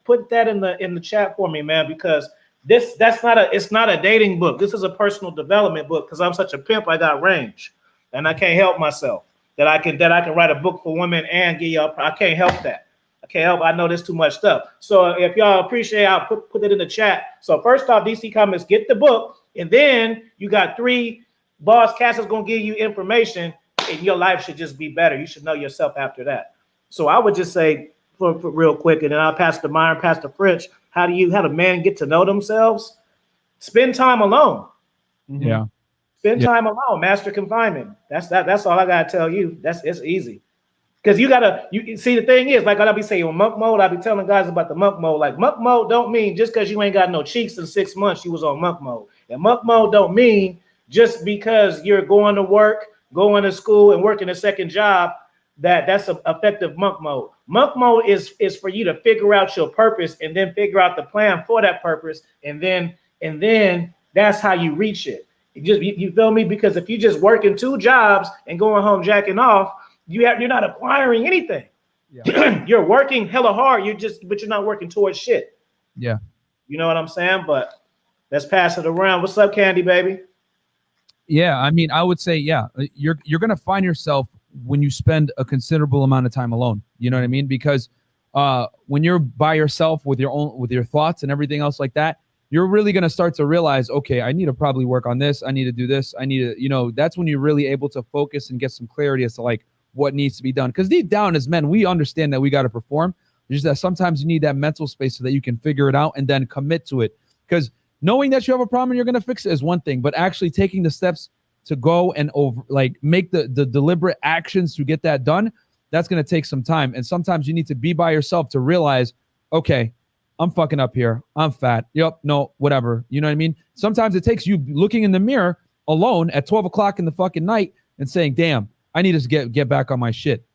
S1: put that in the chat for me, man, because it's not a dating book. This is a personal development book because I'm such a pimp, I got range. And I can't help myself that I can write a book for women and give y'all. I can't help that. I can't help. I know there's too much stuff. So if y'all appreciate, I'll put it in the chat. So first off, DC Comics, get the book, and then you got 3 boss cats that's gonna give you information, and your life should just be better. You should know yourself after that. So I would just say, for real quick, and then I'll pass to Myron, pass to Fritz. How do men get to know themselves? Spend time alone.
S2: Yeah.
S1: Spend time alone, master confinement. That's all I gotta tell you. It's easy. Because you see the thing is, like I'll be saying on monk mode, I'll be telling guys about the monk mode. Like monk mode don't mean just because you ain't got no cheeks in 6 months, you was on monk mode. And monk mode don't mean just because you're going to work, going to school, and working a second job, that's an effective monk mode. Monk mode is for you to figure out your purpose and then figure out the plan for that purpose, and then that's how you reach it. You feel me? Because if you just working 2 jobs and going home jacking off, you're not acquiring anything. Yeah. You're working hella hard. But you're not working towards shit.
S2: Yeah.
S1: You know what I'm saying? But let's pass it around. What's up, Candy baby?
S2: Yeah, I mean, I would say, yeah, you're gonna find yourself when you spend a considerable amount of time alone. You know what I mean? Because when you're by yourself with your thoughts and everything else like that, you're really gonna start to realize, okay, I need to probably work on this. I need to do this. I need to, that's when you're really able to focus and get some clarity as to like what needs to be done. Because deep down as men, we understand that we got to perform. Just that sometimes you need that mental space so that you can figure it out and then commit to it. Because knowing that you have a problem and you're going to fix it is one thing, but actually taking the steps to go and make the deliberate actions to get that done, that's going to take some time. And sometimes you need to be by yourself to realize, okay, I'm fucking up here. I'm fat. Yep. No, whatever. You know what I mean? Sometimes it takes you looking in the mirror alone at 12 o'clock in the fucking night and saying, damn, I need to get back on my shit,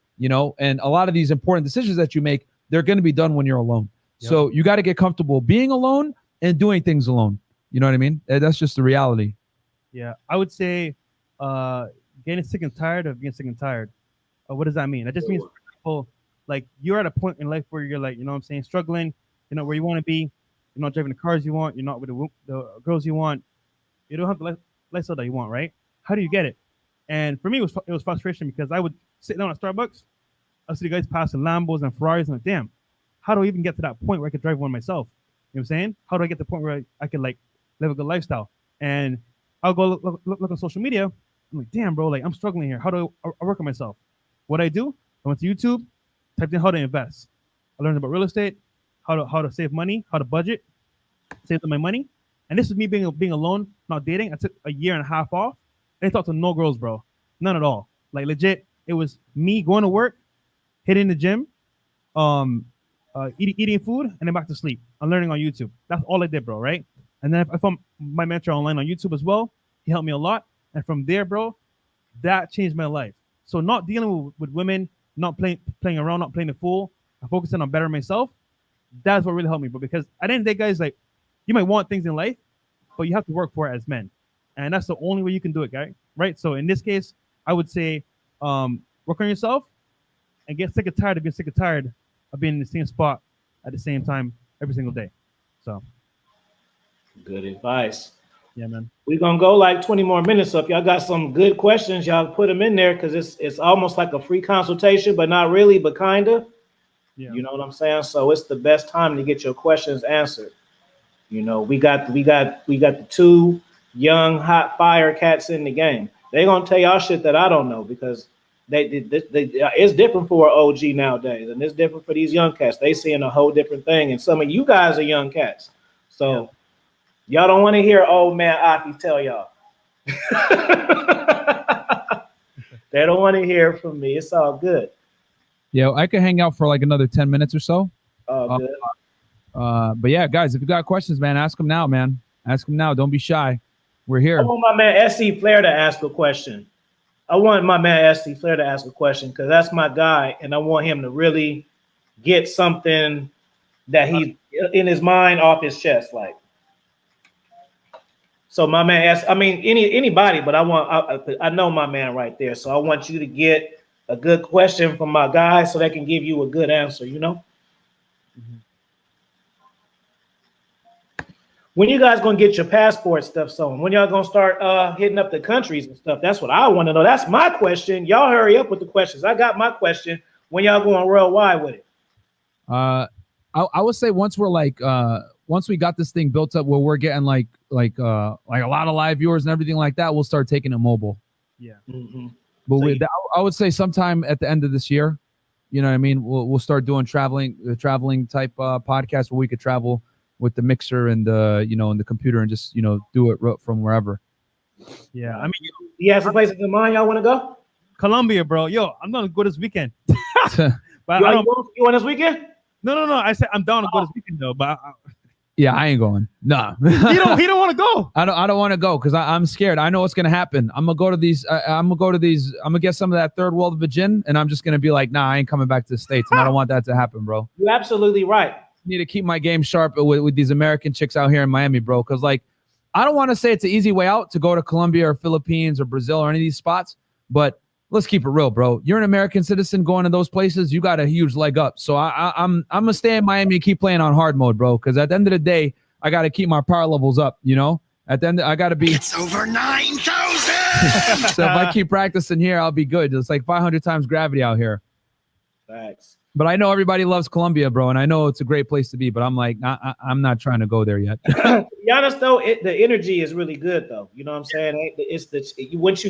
S2: And a lot of these important decisions that you make, they're going to be done when you're alone. Yep. So you got to get comfortable being alone and doing things alone. You know what I mean? That's just the reality.
S3: Yeah, I would say getting sick and tired of being sick and tired. What does that mean? That just means, for example, like you're at a point in life where you're like, struggling, where you want to be. You're not driving the cars you want. You're not with the girls you want. You don't have the lifestyle that you want, right? How do you get it? And for me, it was frustration because I would sit down at Starbucks. I see the guys passing Lambos and Ferraris, and I'm like, damn, how do I even get to that point where I could drive one myself? You know what I'm saying? How do I get to the point where I could like live a good lifestyle? And I'll go look on social media. I'm like, damn, bro, like I'm struggling here. How do I work on myself? What I do? I went to YouTube, typed in how to invest. I learned about real estate, how to save money, how to budget, save my money. And this is me being alone, not dating. I took a year and a half off. I talked to no girls, bro. None at all. Like legit, it was me going to work, hitting the gym, eating food, and then back to sleep. I'm learning on YouTube. That's all I did, bro, right? And then I found my mentor online on YouTube as well. He helped me a lot. And from there, bro, that changed my life. So not dealing with women, not playing around, not playing the fool, and focusing on bettering myself, that's what really helped me, bro. Because at the end of the day, guys, like, you might want things in life, but you have to work for it as men. And that's the only way you can do it, guy. Right? So in this case, I would say work on yourself and get sick and tired of being sick and tired of being in the same spot at the same time every single day. So
S1: good advice.
S3: Yeah, man.
S1: We're gonna go like 20 more minutes. So if y'all got some good questions, y'all put them in there because it's almost like a free consultation, but not really, but kinda. Yeah. You know what I'm saying? So it's the best time to get your questions answered. We got the 2 young hot fire cats in the game. They gonna tell y'all shit that I don't know because it's different for an OG nowadays, and it's different for these young cats. They seeing a whole different thing, and some of you guys are young cats, so y'all don't want to hear old man Aki tell y'all. They don't want to hear from me. It's all good.
S2: Yeah, I could hang out for like another 10 minutes or so.
S1: Oh, good.
S2: But yeah, guys, if you got questions, man, ask them now, man. Ask them now. Don't be shy. We're here.
S1: I want my man SC Flair to ask a question. Because that's my guy, and I want him to really get something that he's in his mind off his chest, like. So my man asks, anybody, but I know my man right there. So I want you to get a good question from my guy so they can give you a good answer, Mm-hmm. When you guys gonna get your passport stuff sewn? When y'all gonna start hitting up the countries and stuff? That's what I want to know. That's my question. Y'all hurry up with the questions. I got my question. When y'all going worldwide with it?
S2: I would say once we got this thing built up where we're getting like a lot of live viewers and everything like that, we'll start taking it mobile.
S3: Yeah.
S1: Mm-hmm.
S2: But I would say sometime at the end of this year, you know what I mean? We'll start doing traveling type podcast where we could travel with the mixer and and the computer and just do it from wherever.
S3: Yeah, I mean,
S1: you have some places in mind y'all want to go?
S3: Colombia, bro. Yo, I'm gonna go this weekend.
S1: But you want this weekend?
S3: No. I said I'm down to go this weekend though. But
S2: Yeah, I ain't going. Nah.
S3: He don't want to go.
S2: I don't want to go because I'm scared. I know what's gonna happen. I'm gonna go to these. I'm gonna get some of that third world vagin, and I'm just gonna be like, nah, I ain't coming back to the States, and I don't want that to happen, bro.
S1: You're absolutely right.
S2: Need to keep my game sharp with these American chicks out here in Miami, bro. Because like, I don't want to say it's an easy way out to go to Colombia or Philippines or Brazil or any of these spots, but let's keep it real, bro. You're an American citizen going to those places. You got a huge leg up. So I'm gonna stay in Miami and keep playing on hard mode, bro. Because at the end of the day, I got to keep my power levels up. You know, at the end, I got to be.
S4: It's over 9,000.
S2: So if I keep practicing here, I'll be good. It's like 500 times gravity out here.
S1: Facts.
S2: But I know everybody loves Colombia, bro, and I know it's a great place to be. But I'm like, I'm not trying to go there yet.
S1: To be honest though, the energy is really good though. You know what I'm saying? It's once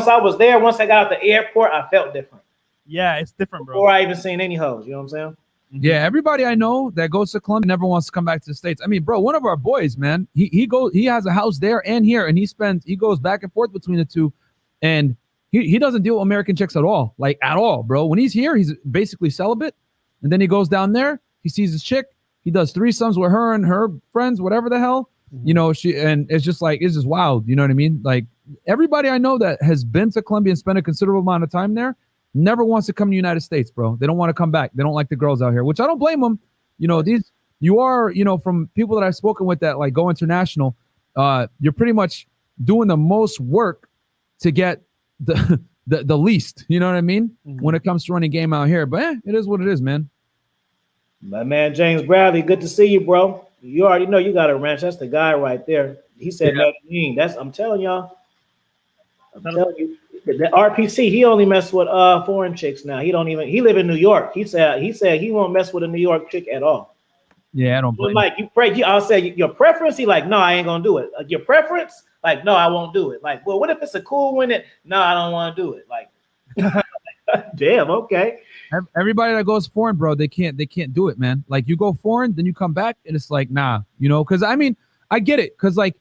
S1: I was there, once I got out the airport, I felt different.
S3: Yeah, it's different, bro.
S1: Before I even seen any hoes. You know what I'm saying?
S2: Yeah, everybody I know that goes to Colombia never wants to come back to the States. I mean, bro, one of our boys, man, he has a house there and here, and he goes back and forth between the two, and he doesn't deal with American chicks at all, like at all, bro. When he's here, he's basically celibate, and then he goes down there, he sees his chick, he does threesomes with her and her friends, whatever the hell, you know. And it's just wild, you know what I mean? Like everybody I know that has been to Colombia and spent a considerable amount of time there never wants to come to the United States, bro. They don't want to come back. They don't like the girls out here, which I don't blame them. You know, you are, you know, from people that I've spoken with that like go international, you're pretty much doing the most work to get the least, you know what I mean? When it comes to running game out here. But it is what it is, man.
S1: My man James Bradley, good to see you, bro. You already know you got a ranch. That's the guy right there. He said, yeah. I'm telling y'all. I'm telling you. The RPC, he only mess with foreign chicks now. He live in New York. He said he won't mess with a New York chick at all.
S2: Yeah, I don't blame
S1: like I'll say your preference. He like, no, I ain't gonna do it. Like, your preference, like, no, I won't do it. Like, well, what if it's a cool one that no, I don't want to do it. Like, damn, okay.
S2: Everybody that goes foreign, bro, they can't do it, man. Like you go foreign, then you come back, and it's like, nah, you know, because I mean, I get it, because like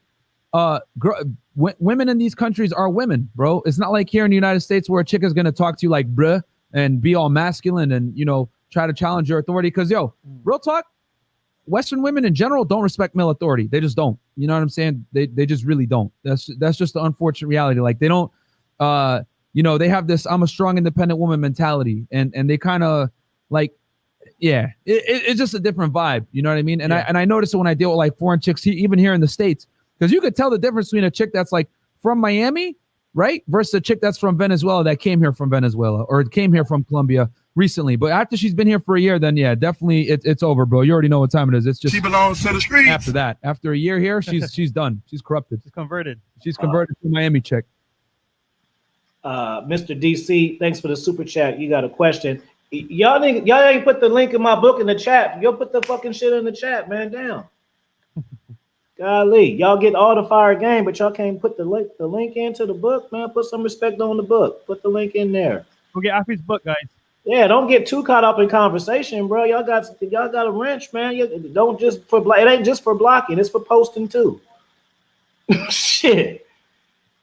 S2: women in these countries are women, bro. It's not like here in the United States where a chick is gonna talk to you like bruh and be all masculine and, you know, try to challenge your authority. Because real talk, Western women in general don't respect male authority. They just don't. You know what I'm saying? They just really don't. That's just the unfortunate reality. Like they don't, you know, they have this I'm a strong independent woman mentality, and they kind of like, yeah, it's just a different vibe. You know what I mean? And I notice it when I deal with like foreign chicks, even here in the States. Because you could tell the difference between a chick that's like from Miami, right, versus a chick that's from Venezuela that came here from Venezuela or came here from Colombia recently. But after she's been here for a year, then yeah, definitely it's over, bro. You already know what time it is. It's just
S4: she belongs to the streets.
S2: After that, after a year here, she's done. She's corrupted.
S3: She's converted.
S2: She's converted to a Miami chick.
S1: Mr. DC, thanks for the super chat. You got a question? Y'all ain't put the link in my book in the chat. You'll put the fucking shit in the chat, man. Damn. Golly, y'all get all the fire game, but y'all can't put the link into the book, man. Put some respect on the book. Put the link in there.
S3: Go get Afi's book, guys.
S1: Yeah, don't get too caught up in conversation, bro. Y'all got a wrench, man. Don't just for it ain't just for blocking, it's for posting too. Shit.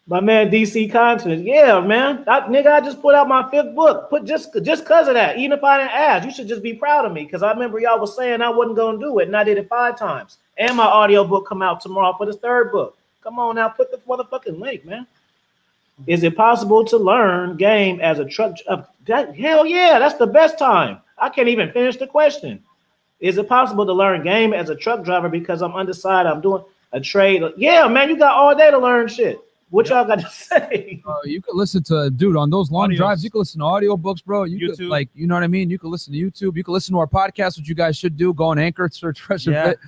S1: My man DC Content. Yeah, man. I just put out my 5th book. Just because of that. Even if I didn't ask, you should just be proud of me. Because I remember y'all was saying I wasn't gonna do it, and I did it 5 times. And my audio book come out tomorrow for the 3rd book. Come on now, put the motherfucking link, man. Is it possible to learn game as a truck? Hell yeah, that's the best time. I can't even finish the question. Is it possible to learn game as a truck driver because I'm undecided? I'm doing a trade. Yeah, man, you got all day to learn shit. What y'all got to say?
S2: You could listen to, dude, on those long drives, you can listen to audiobooks, bro. You
S3: YouTube.
S2: could, like, you know what I mean? You can listen to YouTube. You can listen to our podcast, which you guys should do. Go on Anchor, search Fresh and Fit.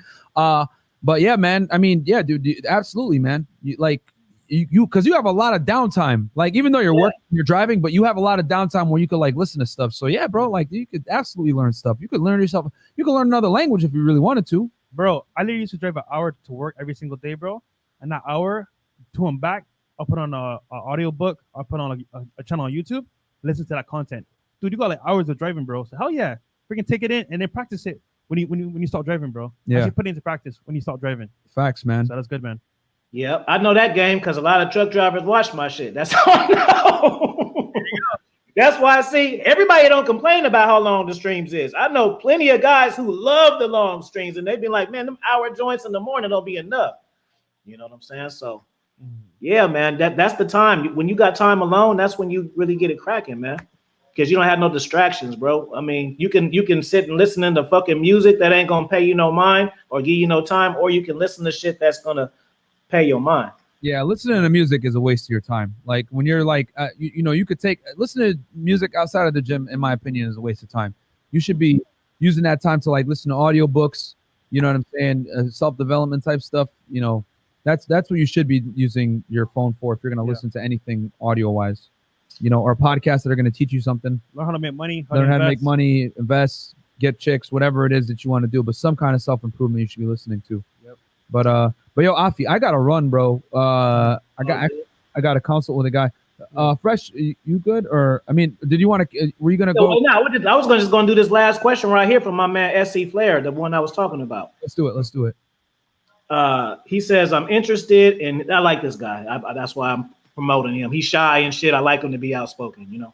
S2: But yeah, man, I mean, yeah, dude, absolutely, man. Because you have a lot of downtime. Like, even though you're working, you're driving, but you have a lot of downtime where you could like listen to stuff. So yeah, bro, like you could absolutely learn stuff. You could learn another language if you really wanted to.
S3: Bro, I literally used to drive an hour to work every single day, bro. And that hour to and back, I'll put on a audio book. I'll put on a channel on YouTube. Listen to that content, dude. You got like hours of driving, bro. So hell yeah, freaking take it in and then practice it when you start driving, bro.
S2: Yeah,
S3: actually put it into practice when you start driving.
S2: Facts, man.
S3: So that's good, man.
S1: Yeah, I know that game because a lot of truck drivers watch my shit. That's all I know. That's why I see everybody don't complain about how long the streams is. I know plenty of guys who love the long streams, and they be like, man, them hour joints in the morning don't be enough. You know what I'm saying? So yeah, man, that's the time. When you got time alone, that's when you really get it cracking, man. Because you don't have no distractions, bro. I mean, you can sit and listen to fucking music that ain't gonna pay you no mind or give you no time, or you can listen to shit that's gonna pay your mind.
S2: Yeah, listening to music is a waste of your time. Like when you're like, you could listen to music outside of the gym. In my opinion, is a waste of time. You should be using that time to like listen to audiobooks. You know what I'm saying? Self-development type stuff. You know, that's what you should be using your phone for if you're gonna listen to anything audio-wise. You know, or podcasts that are gonna teach you something.
S3: Learn how to make money.
S2: Learn how to make money, invest, get chicks, whatever it is that you want to do. But some kind of self-improvement you should be listening to.
S3: Yep.
S2: But yo, Afi, I gotta run, bro. I got a consult with a guy. Fresh, you good? Or I mean, did you want to? Were you gonna go?
S1: No, I was just gonna do this last question right here from my man SC Flair, the one I was talking about.
S2: Let's do it.
S1: He says, I'm interested in. I like this guy. That's why I'm promoting him. He's shy and shit. I like him to be outspoken. You know.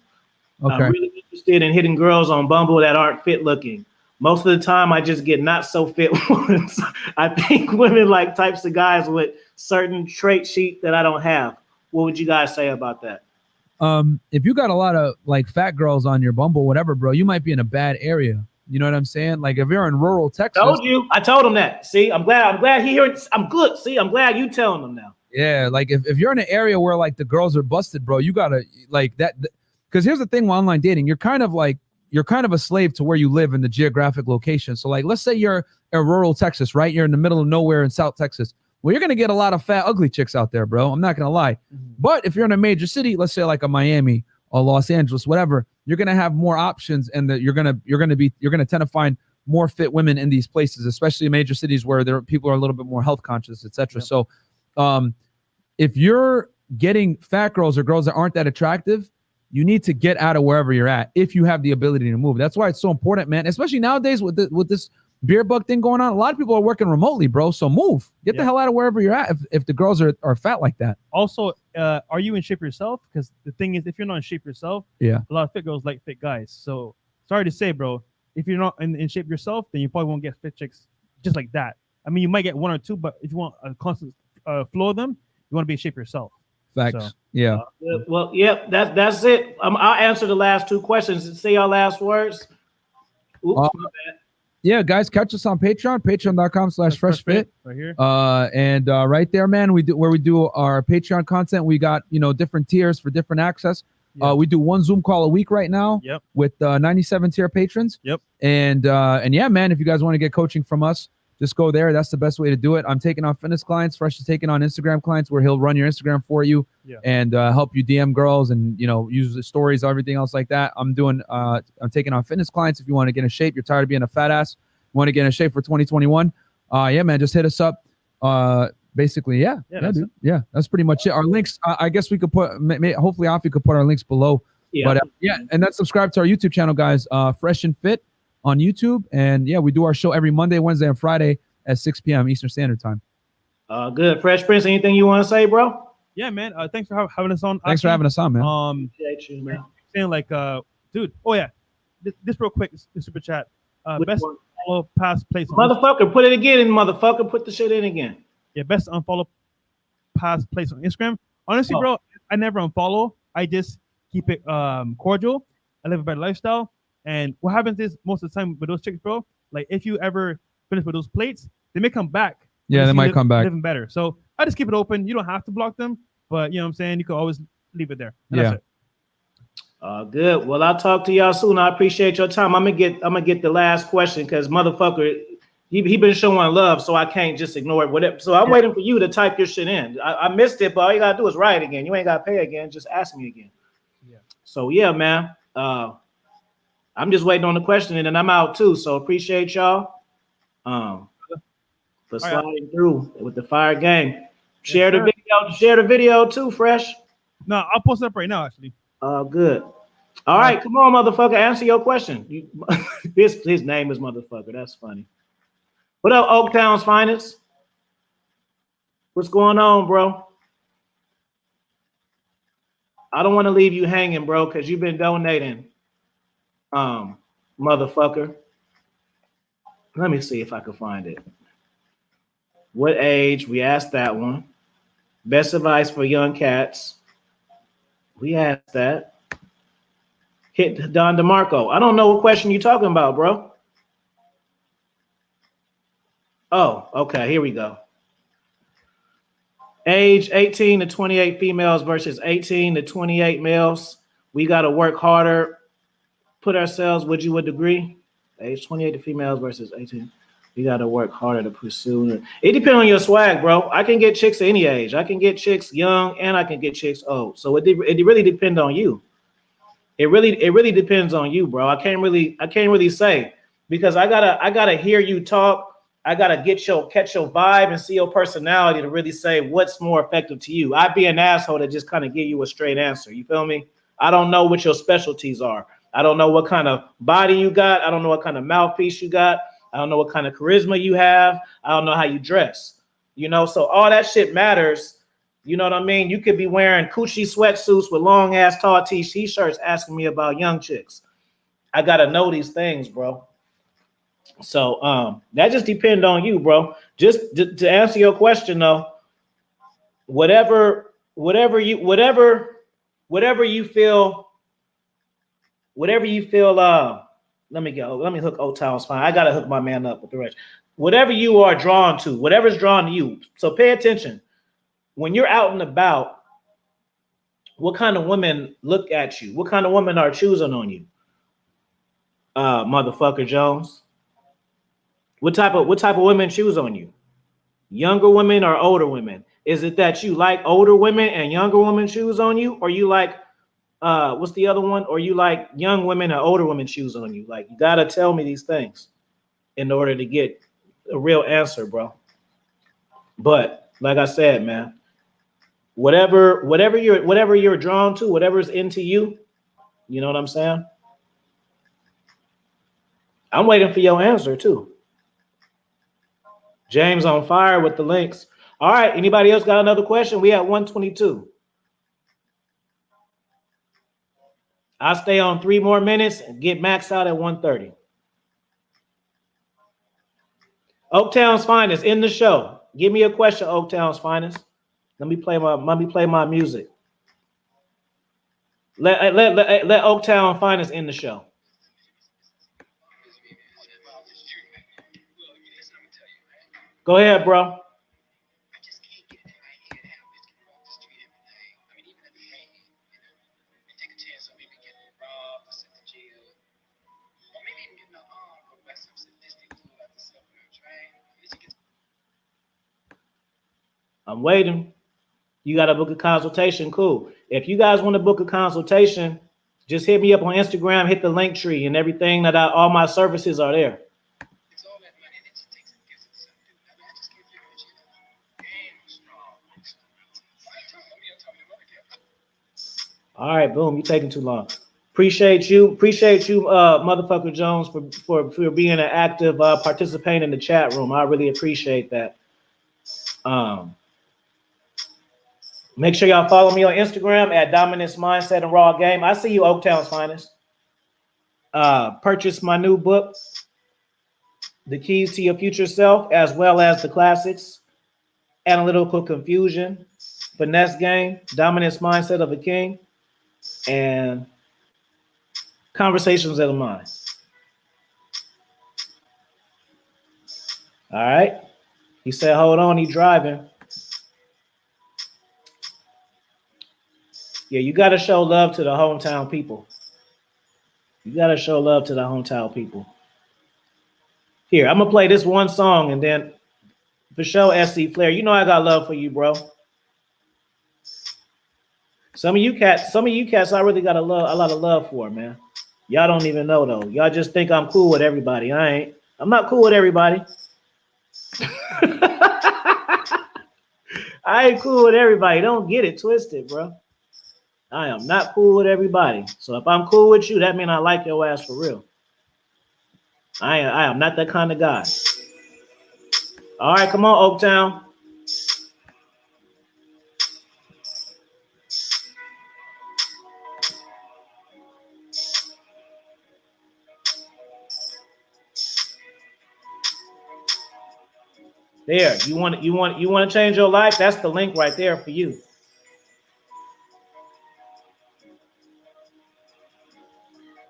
S2: Okay.
S1: I'm really interested in hitting girls on Bumble that aren't fit looking. Most of the time, I just get not so fit ones. I think women like types of guys with certain trait sheet that I don't have. What would you guys say about that?
S2: If you got a lot of like fat girls on your Bumble, whatever, bro, you might be in a bad area. You know what I'm saying? Like if you're in rural Texas.
S1: I told him that. See, I'm glad he heard. I'm good. See, I'm glad you telling him now.
S2: Yeah, like if you're in an area where like the girls are busted, bro, you gotta like that. Because here's the thing with online dating, you're kind of a slave to where you live in the geographic location. So like, let's say you're in rural Texas, right? You're in the middle of nowhere in South Texas. Well, you're going to get a lot of fat, ugly chicks out there, bro. I'm not going to lie. But if you're in a major city, let's say like a Miami or Los Angeles, whatever, you're going to have more options and that you're going to tend to find more fit women in these places, especially in major cities where people are a little bit more health conscious, etc. Yep. So if you're getting fat girls or girls that aren't that attractive, you need to get out of wherever you're at if you have the ability to move. That's why it's so important, man. Especially nowadays with this beer bug thing going on. A lot of people are working remotely, bro. So move. Get the hell out of wherever you're at if the girls are fat like that.
S3: Also, are you in shape yourself? Because the thing is, if you're not in shape yourself, a lot of fit girls like fit guys. So sorry to say, bro, if you're not in shape yourself, then you probably won't get fit chicks just like that. I mean, you might get one or two, but if you want a constant flow of them, you want to be in shape yourself.
S2: Facts.
S3: So,
S1: well, yep. That's it. I'll answer the last two questions. Say your last words. Oops, my bad.
S2: Yeah, guys, catch us on Patreon, patreon.com/freshfit.
S3: Right here.
S2: And right there, man, we do our Patreon content. We got, different tiers for different access. Yep. We do one Zoom call a week right now with 97 tier patrons.
S3: Yep.
S2: And yeah, man, if you guys want to get coaching from us, just go there. That's the best way to do it. I'm taking on fitness clients. Fresh is taking on Instagram clients where he'll run your Instagram for you and help you DM girls and, use the stories, everything else like that. I'm taking on fitness clients. If you want to get in shape, you're tired of being a fat ass, you want to get in shape for 2021. Yeah, man, just hit us up. Basically, dude. Yeah, that's pretty much it. Our links, I guess we could put, hopefully Afi could put our links below. Yeah. But and then subscribe to our YouTube channel, guys. Fresh and Fit on YouTube. And yeah, we do our show every Monday, Wednesday, and Friday at 6 p.m. Eastern Standard Time.
S1: Good. Fresh Prince, anything you want to say, bro?
S3: Yeah, man. Thanks for having us on.
S2: Thanks for having us on, man.
S1: Appreciate you, man.
S3: Saying like, dude. Oh yeah, this real quick, the super chat. Best unfollow past place.
S1: Motherfucker, put it again, motherfucker. Put the shit in again.
S3: Yeah, best unfollow past place on Instagram. Honestly, bro, I never unfollow. I just keep it cordial. I live a better lifestyle. And what happens is most of the time with those chicks, bro, like if you ever finish with those plates, they may come back.
S2: Yeah, they might come back.
S3: Living better. So I just keep it open. You don't have to block them, but you know what I'm saying? You can always leave it there. And that's it.
S1: Good. Well, I'll talk to y'all soon. I appreciate your time. I'm gonna get the last question because motherfucker, he been showing love, so I can't just ignore it. Whatever. So I'm waiting for you to type your shit in. I missed it, but all you gotta do is write again. You ain't gotta pay again. Just ask me again. Yeah. So yeah, man. I'm just waiting on the question and then I'm out too. So appreciate y'all for sliding through with the fire game. Share the video too, Fresh.
S3: No, I'll post it up right now, actually.
S1: Good. All right, come on, motherfucker. Answer your question. His name is motherfucker. That's funny. What up, Oaktown's finest? What's going on, bro? I don't want to leave you hanging, bro, because you've been donating. Motherfucker. Let me see if I can find it. What age? We asked that one. Best advice for young cats. We asked that. Hit Don DeMarco. I don't know what question you're talking about, bro. Oh, okay. Here we go. Age 18 to 28 females versus 18 to 28 males. We got to work harder. Put ourselves, would you agree? Age 28 to females versus 18. We got to work harder to pursue. It depends on your swag, bro. I can get chicks at any age. I can get chicks young and I can get chicks old. So it really depends on you. It really depends on you, bro. I can't really say because I gotta hear you talk. I gotta catch your vibe and see your personality to really say what's more effective to you. I'd be an asshole to just kind of give you a straight answer. You feel me? I don't know what your specialties are. I don't know what kind of body you got. I don't know what kind of mouthpiece you got. I don't know what kind of charisma you have. I don't know how you dress. You know, so all that shit matters. You know what I mean? You could be wearing coochie sweatsuits with long ass tall t-shirts asking me about young chicks. I gotta know these things, bro. So that just depends on you, bro. Just to answer your question though, whatever you feel, let me hook Old Town's fine. I gotta hook my man up with the rest. Whatever you are drawn to, whatever's drawn to you. So pay attention. When you're out and about, what kind of women look at you? What kind of women are choosing on you? Motherfucker Jones. What type of women choose on you? Younger women or older women? Is it that you like older women and younger women choose on you? Or you like what's the other one? Or you like young women and older women choose on you? Like, you gotta tell me these things in order to get a real answer, bro. But like I said, man, whatever you're drawn to, whatever's into you, you know what I'm saying? I'm waiting for your answer too. James on fire with the links. All right, anybody else got another question? We at 122. I'll stay on 3 more minutes and get maxed out at 130. Oaktown's Finest in the show. Give me a question, Oaktown's Finest. Let me play my music. Let Oaktown Finest in the show. Go ahead, bro. I'm waiting. You got to book a consultation. Cool. If you guys want to book a consultation, just hit me up on Instagram, hit the link tree and everything that all my services are there. All right, boom. You're taking too long. Appreciate you, motherfucker Jones, for being an active participant in the chat room. I really appreciate that. Make sure y'all follow me on Instagram at Dominance Mindset and Raw Game. I see you, Oaktown's Finest. Purchase my new book, The Keys to Your Future Self, as well as the classics, Analytical Confusion, Finesse Game, Dominance Mindset of a King, and Conversations of the Mind. All right. He said, hold on, he's driving. Yeah, you got to show love to the hometown people. You got to show love to the hometown people. Here, I'm going to play this one song and then for sure, SC Flair, you know I got love for you, bro. Some of you cats I really got a lot of love for, man. Y'all don't even know though. Y'all just think I'm cool with everybody. I ain't. I'm not cool with everybody. I ain't cool with everybody. Don't get it twisted, bro. I am not cool with everybody. So if I'm cool with you, that means I like your ass for real. I am not that kind of guy. All right, come on, Oaktown. There, you want to change your life? That's the link right there for you.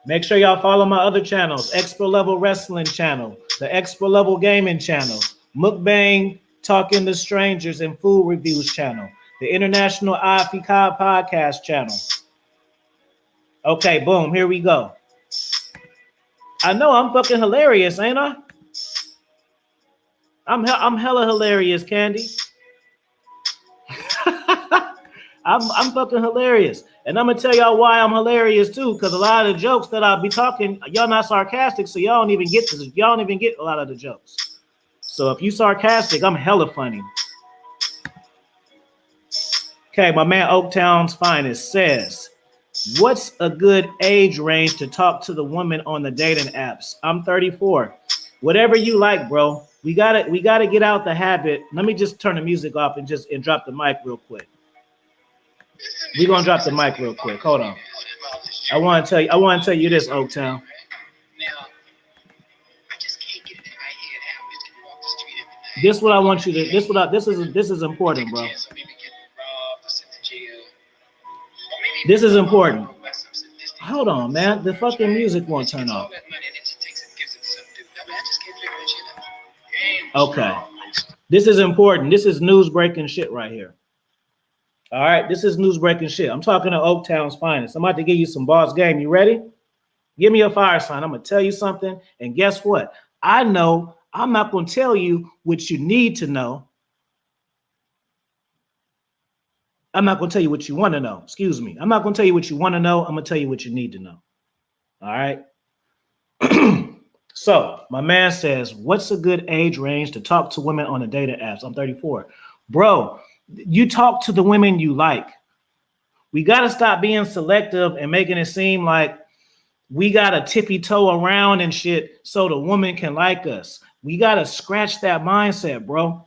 S1: Make sure y'all follow my other channels, Expo Level Wrestling channel, the Expo Level Gaming channel, Mukbang Talking to Strangers and Food Reviews channel, the International Afika Podcast channel. Okay, boom, here we go. I know I'm fucking hilarious, ain't I? I'm hella hilarious, Candy. I'm fucking hilarious. And I'm gonna tell y'all why I'm hilarious too, because a lot of the jokes that I'll be talking, y'all not sarcastic, so y'all don't even get this. Y'all don't even get a lot of the jokes. So if you sarcastic, I'm hella funny. Okay, my man Oaktown's Finest says, what's a good age range to talk to the woman on the dating apps? I'm 34. Whatever you like, bro. We gotta get out the habit. Let me just turn the music off and drop the mic real quick. We're gonna drop the mic real quick. Hold on. I want to tell you this, Oaktown. This is what I want you to. This is important, bro. This is important. Hold on, man. The fucking music won't turn off. Okay. This is important. This is news breaking shit right here. All right, this is news breaking shit. I'm talking to Oaktown's Finest. I'm about to give you some boss game. You ready? Give me a fire sign. I'm gonna tell you something. And guess what? I know I'm not gonna tell you what you need to know. I'm not gonna tell you what you want to know. Excuse me. I'm not gonna tell you what you want to know. I'm gonna tell you what you need to know. All right. So my man says, what's a good age range to talk to women on the dating apps? I'm 34. Bro, you talk to the women you like. We got to stop being selective and making it seem like we got to tippy toe around and shit so the woman can like us. We got to scratch that mindset, bro.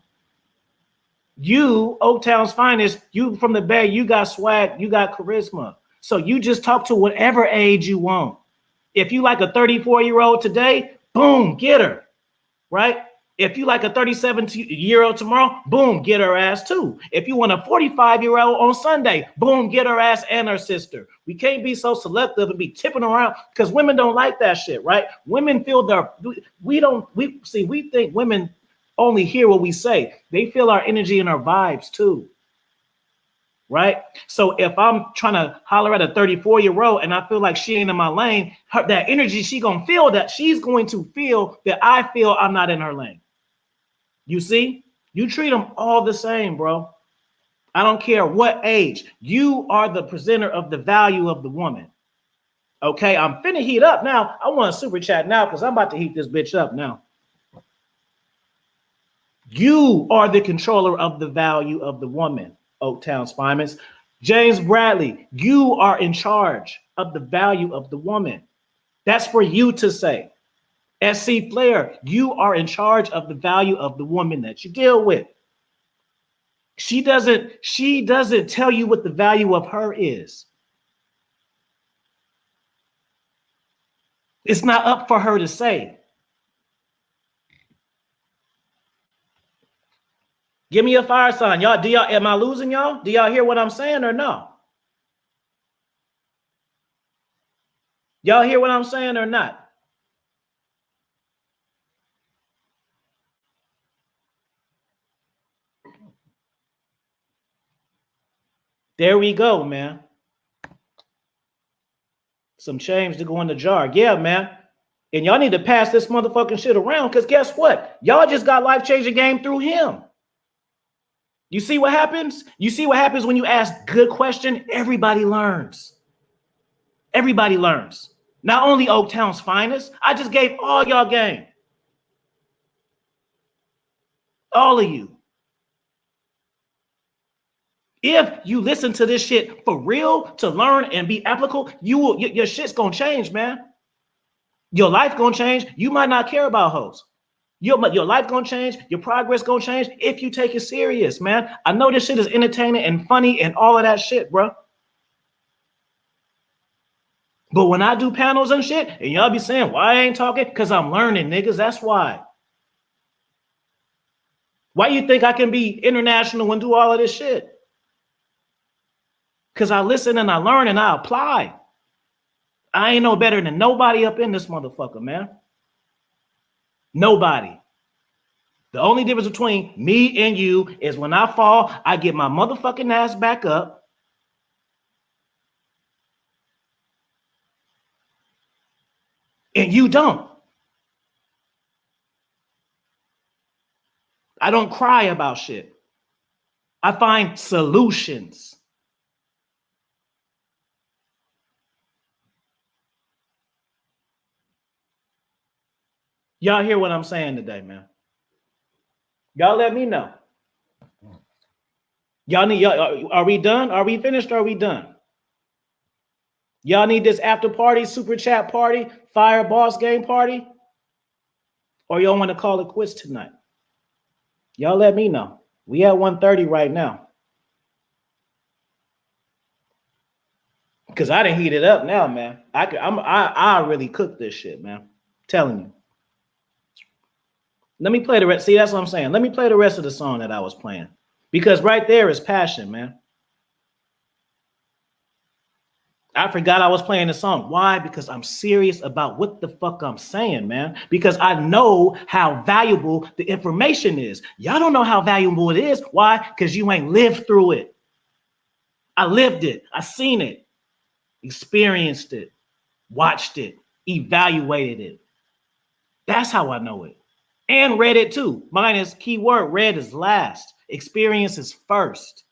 S1: You, Oaktown's Finest, you from the Bay, you got swag, you got charisma. So you just talk to whatever age you want. If you like a 34-year-old today, boom, get her, right? If you like a 37-year-old tomorrow, boom, get her ass too. If you want a 45-year-old on Sunday, boom, get her ass and her sister. We can't be so selective and be tipping around because women don't like that shit, right? Women feel we think women only hear what we say. They feel our energy and our vibes too, right? So if I'm trying to holler at a 34-year-old and I feel like she ain't in my lane, that energy, she's going to feel that I feel I'm not in her lane. You see, you treat them all the same, bro. I don't care what age. You are the presenter of the value of the woman. Okay, I'm finna heat up now. I want a super chat now because I'm about to heat this bitch up now. You are the controller of the value of the woman, Oaktown's Finest. James Bradley, you are in charge of the value of the woman. That's for you to say. SC Flair, you are in charge of the value of the woman that you deal with. She doesn't tell you what the value of her is. It's not up for her to say. Give me a fire sign. Y'all, am I losing y'all? Do y'all hear what I'm saying or no? Y'all hear what I'm saying or not? There we go, man. Some change to go in the jar. Yeah, man. And y'all need to pass this motherfucking shit around because guess what? Y'all just got life-changing game through him. You see what happens? You see what happens when you ask good question? Everybody learns. Everybody learns. Not only Oaktown's Finest. I just gave all y'all game. All of you. If you listen to this shit for real to learn and be applicable, your shit's gonna change, man. Your life gonna change. You might not care about hoes. Your life gonna change. Your progress gonna change if you take it serious, man. I know this shit is entertaining and funny and all of that shit, bro. But when I do panels and shit, and y'all be saying, why I ain't talking? Because I'm learning, niggas. That's why. Why you think I can be international and do all of this shit? Because I listen and I learn and I apply. I ain't no better than nobody up in this motherfucker, man. Nobody. The only difference between me and you is when I fall, I get my motherfucking ass back up. And you don't. I don't cry about shit. I find solutions. Y'all hear what I'm saying today, man? Y'all let me know. Y'all need, are we done? Are we finished? Are we done? Y'all need this after party, super chat party, fire boss game party? Or y'all want to call it quits tonight? Y'all let me know. We at 1:30 right now. Cause I didn't heat it up now, man. I really cook this shit, man. I'm telling you. Let me play the rest. See, that's what I'm saying. Let me play the rest of the song that I was playing. Because right there is passion, man. I forgot I was playing the song. Why? Because I'm serious about what the fuck I'm saying, man. Because I know how valuable the information is. Y'all don't know how valuable it is. Why? Because you ain't lived through it. I lived it. I seen it. Experienced it. Watched it. Evaluated it. That's how I know it. And read it too. Mine is keyword. Read is last. Experience is first.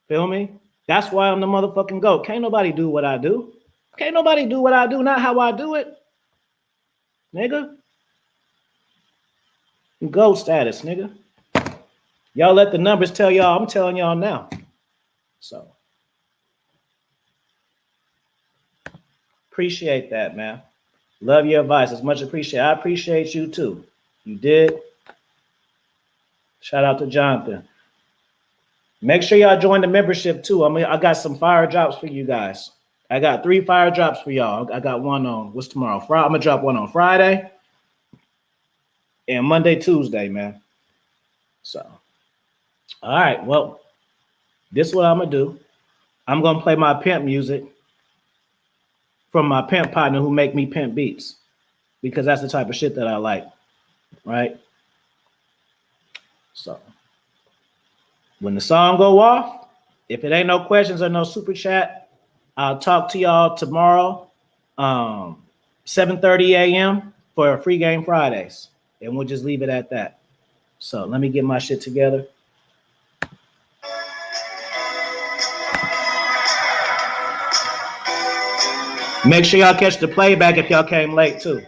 S1: Feel me? That's why I'm the motherfucking GOAT. Can't nobody do what I do. Can't nobody do what I do, not how I do it. Nigga. GOAT status, nigga. Y'all let the numbers tell y'all. I'm telling y'all now. So. Appreciate that, man. Love your advice. It's much appreciated. I appreciate you too. You did. Shout out to Jonathan. Make sure y'all join the membership too. I got some fire drops for you guys. I got 3 fire drops for y'all. I got one on, what's tomorrow? Friday. I'm gonna drop one on Friday and Monday, Tuesday, man. So, all right. Well, this is what I'm gonna do. I'm gonna play my pimp music from my pimp partner who make me pimp beats, because that's the type of shit that I like, right? So, when the song go off, if it ain't no questions or no super chat, I'll talk to y'all tomorrow, 7:30 a.m. for Free Game Fridays. And we'll just leave it at that. So let me get my shit together. Make sure y'all catch the playback if y'all came late too.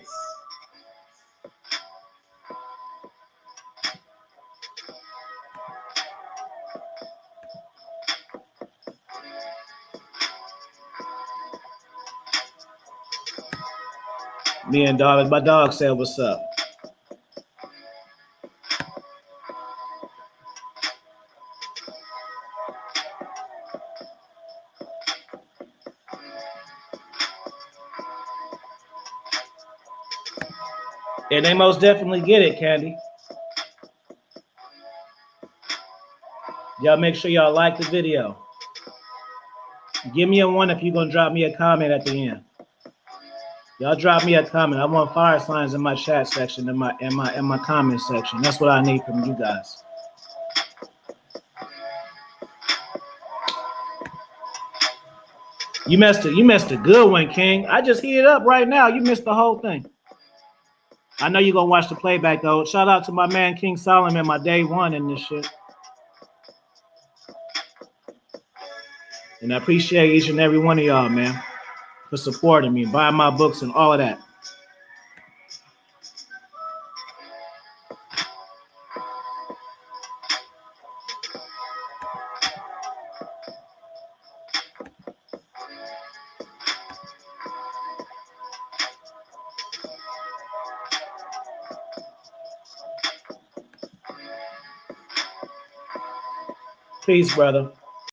S1: Me and dog, my dog said, what's up? And they most definitely get it, Candy. Y'all make sure y'all like the video. Give me a 1 if you're gonna drop me a comment at the end. Y'all drop me a comment. I want fire signs in my chat section, in my comment section. That's what I need from you guys. You missed a good one, King. I just heat it up right now. You missed the whole thing. I know you're gonna watch the playback though. Shout out to my man King Solomon, my day one in this shit. And I appreciate each and every one of y'all, man, for supporting me, buying my books and all of that. Peace, brother.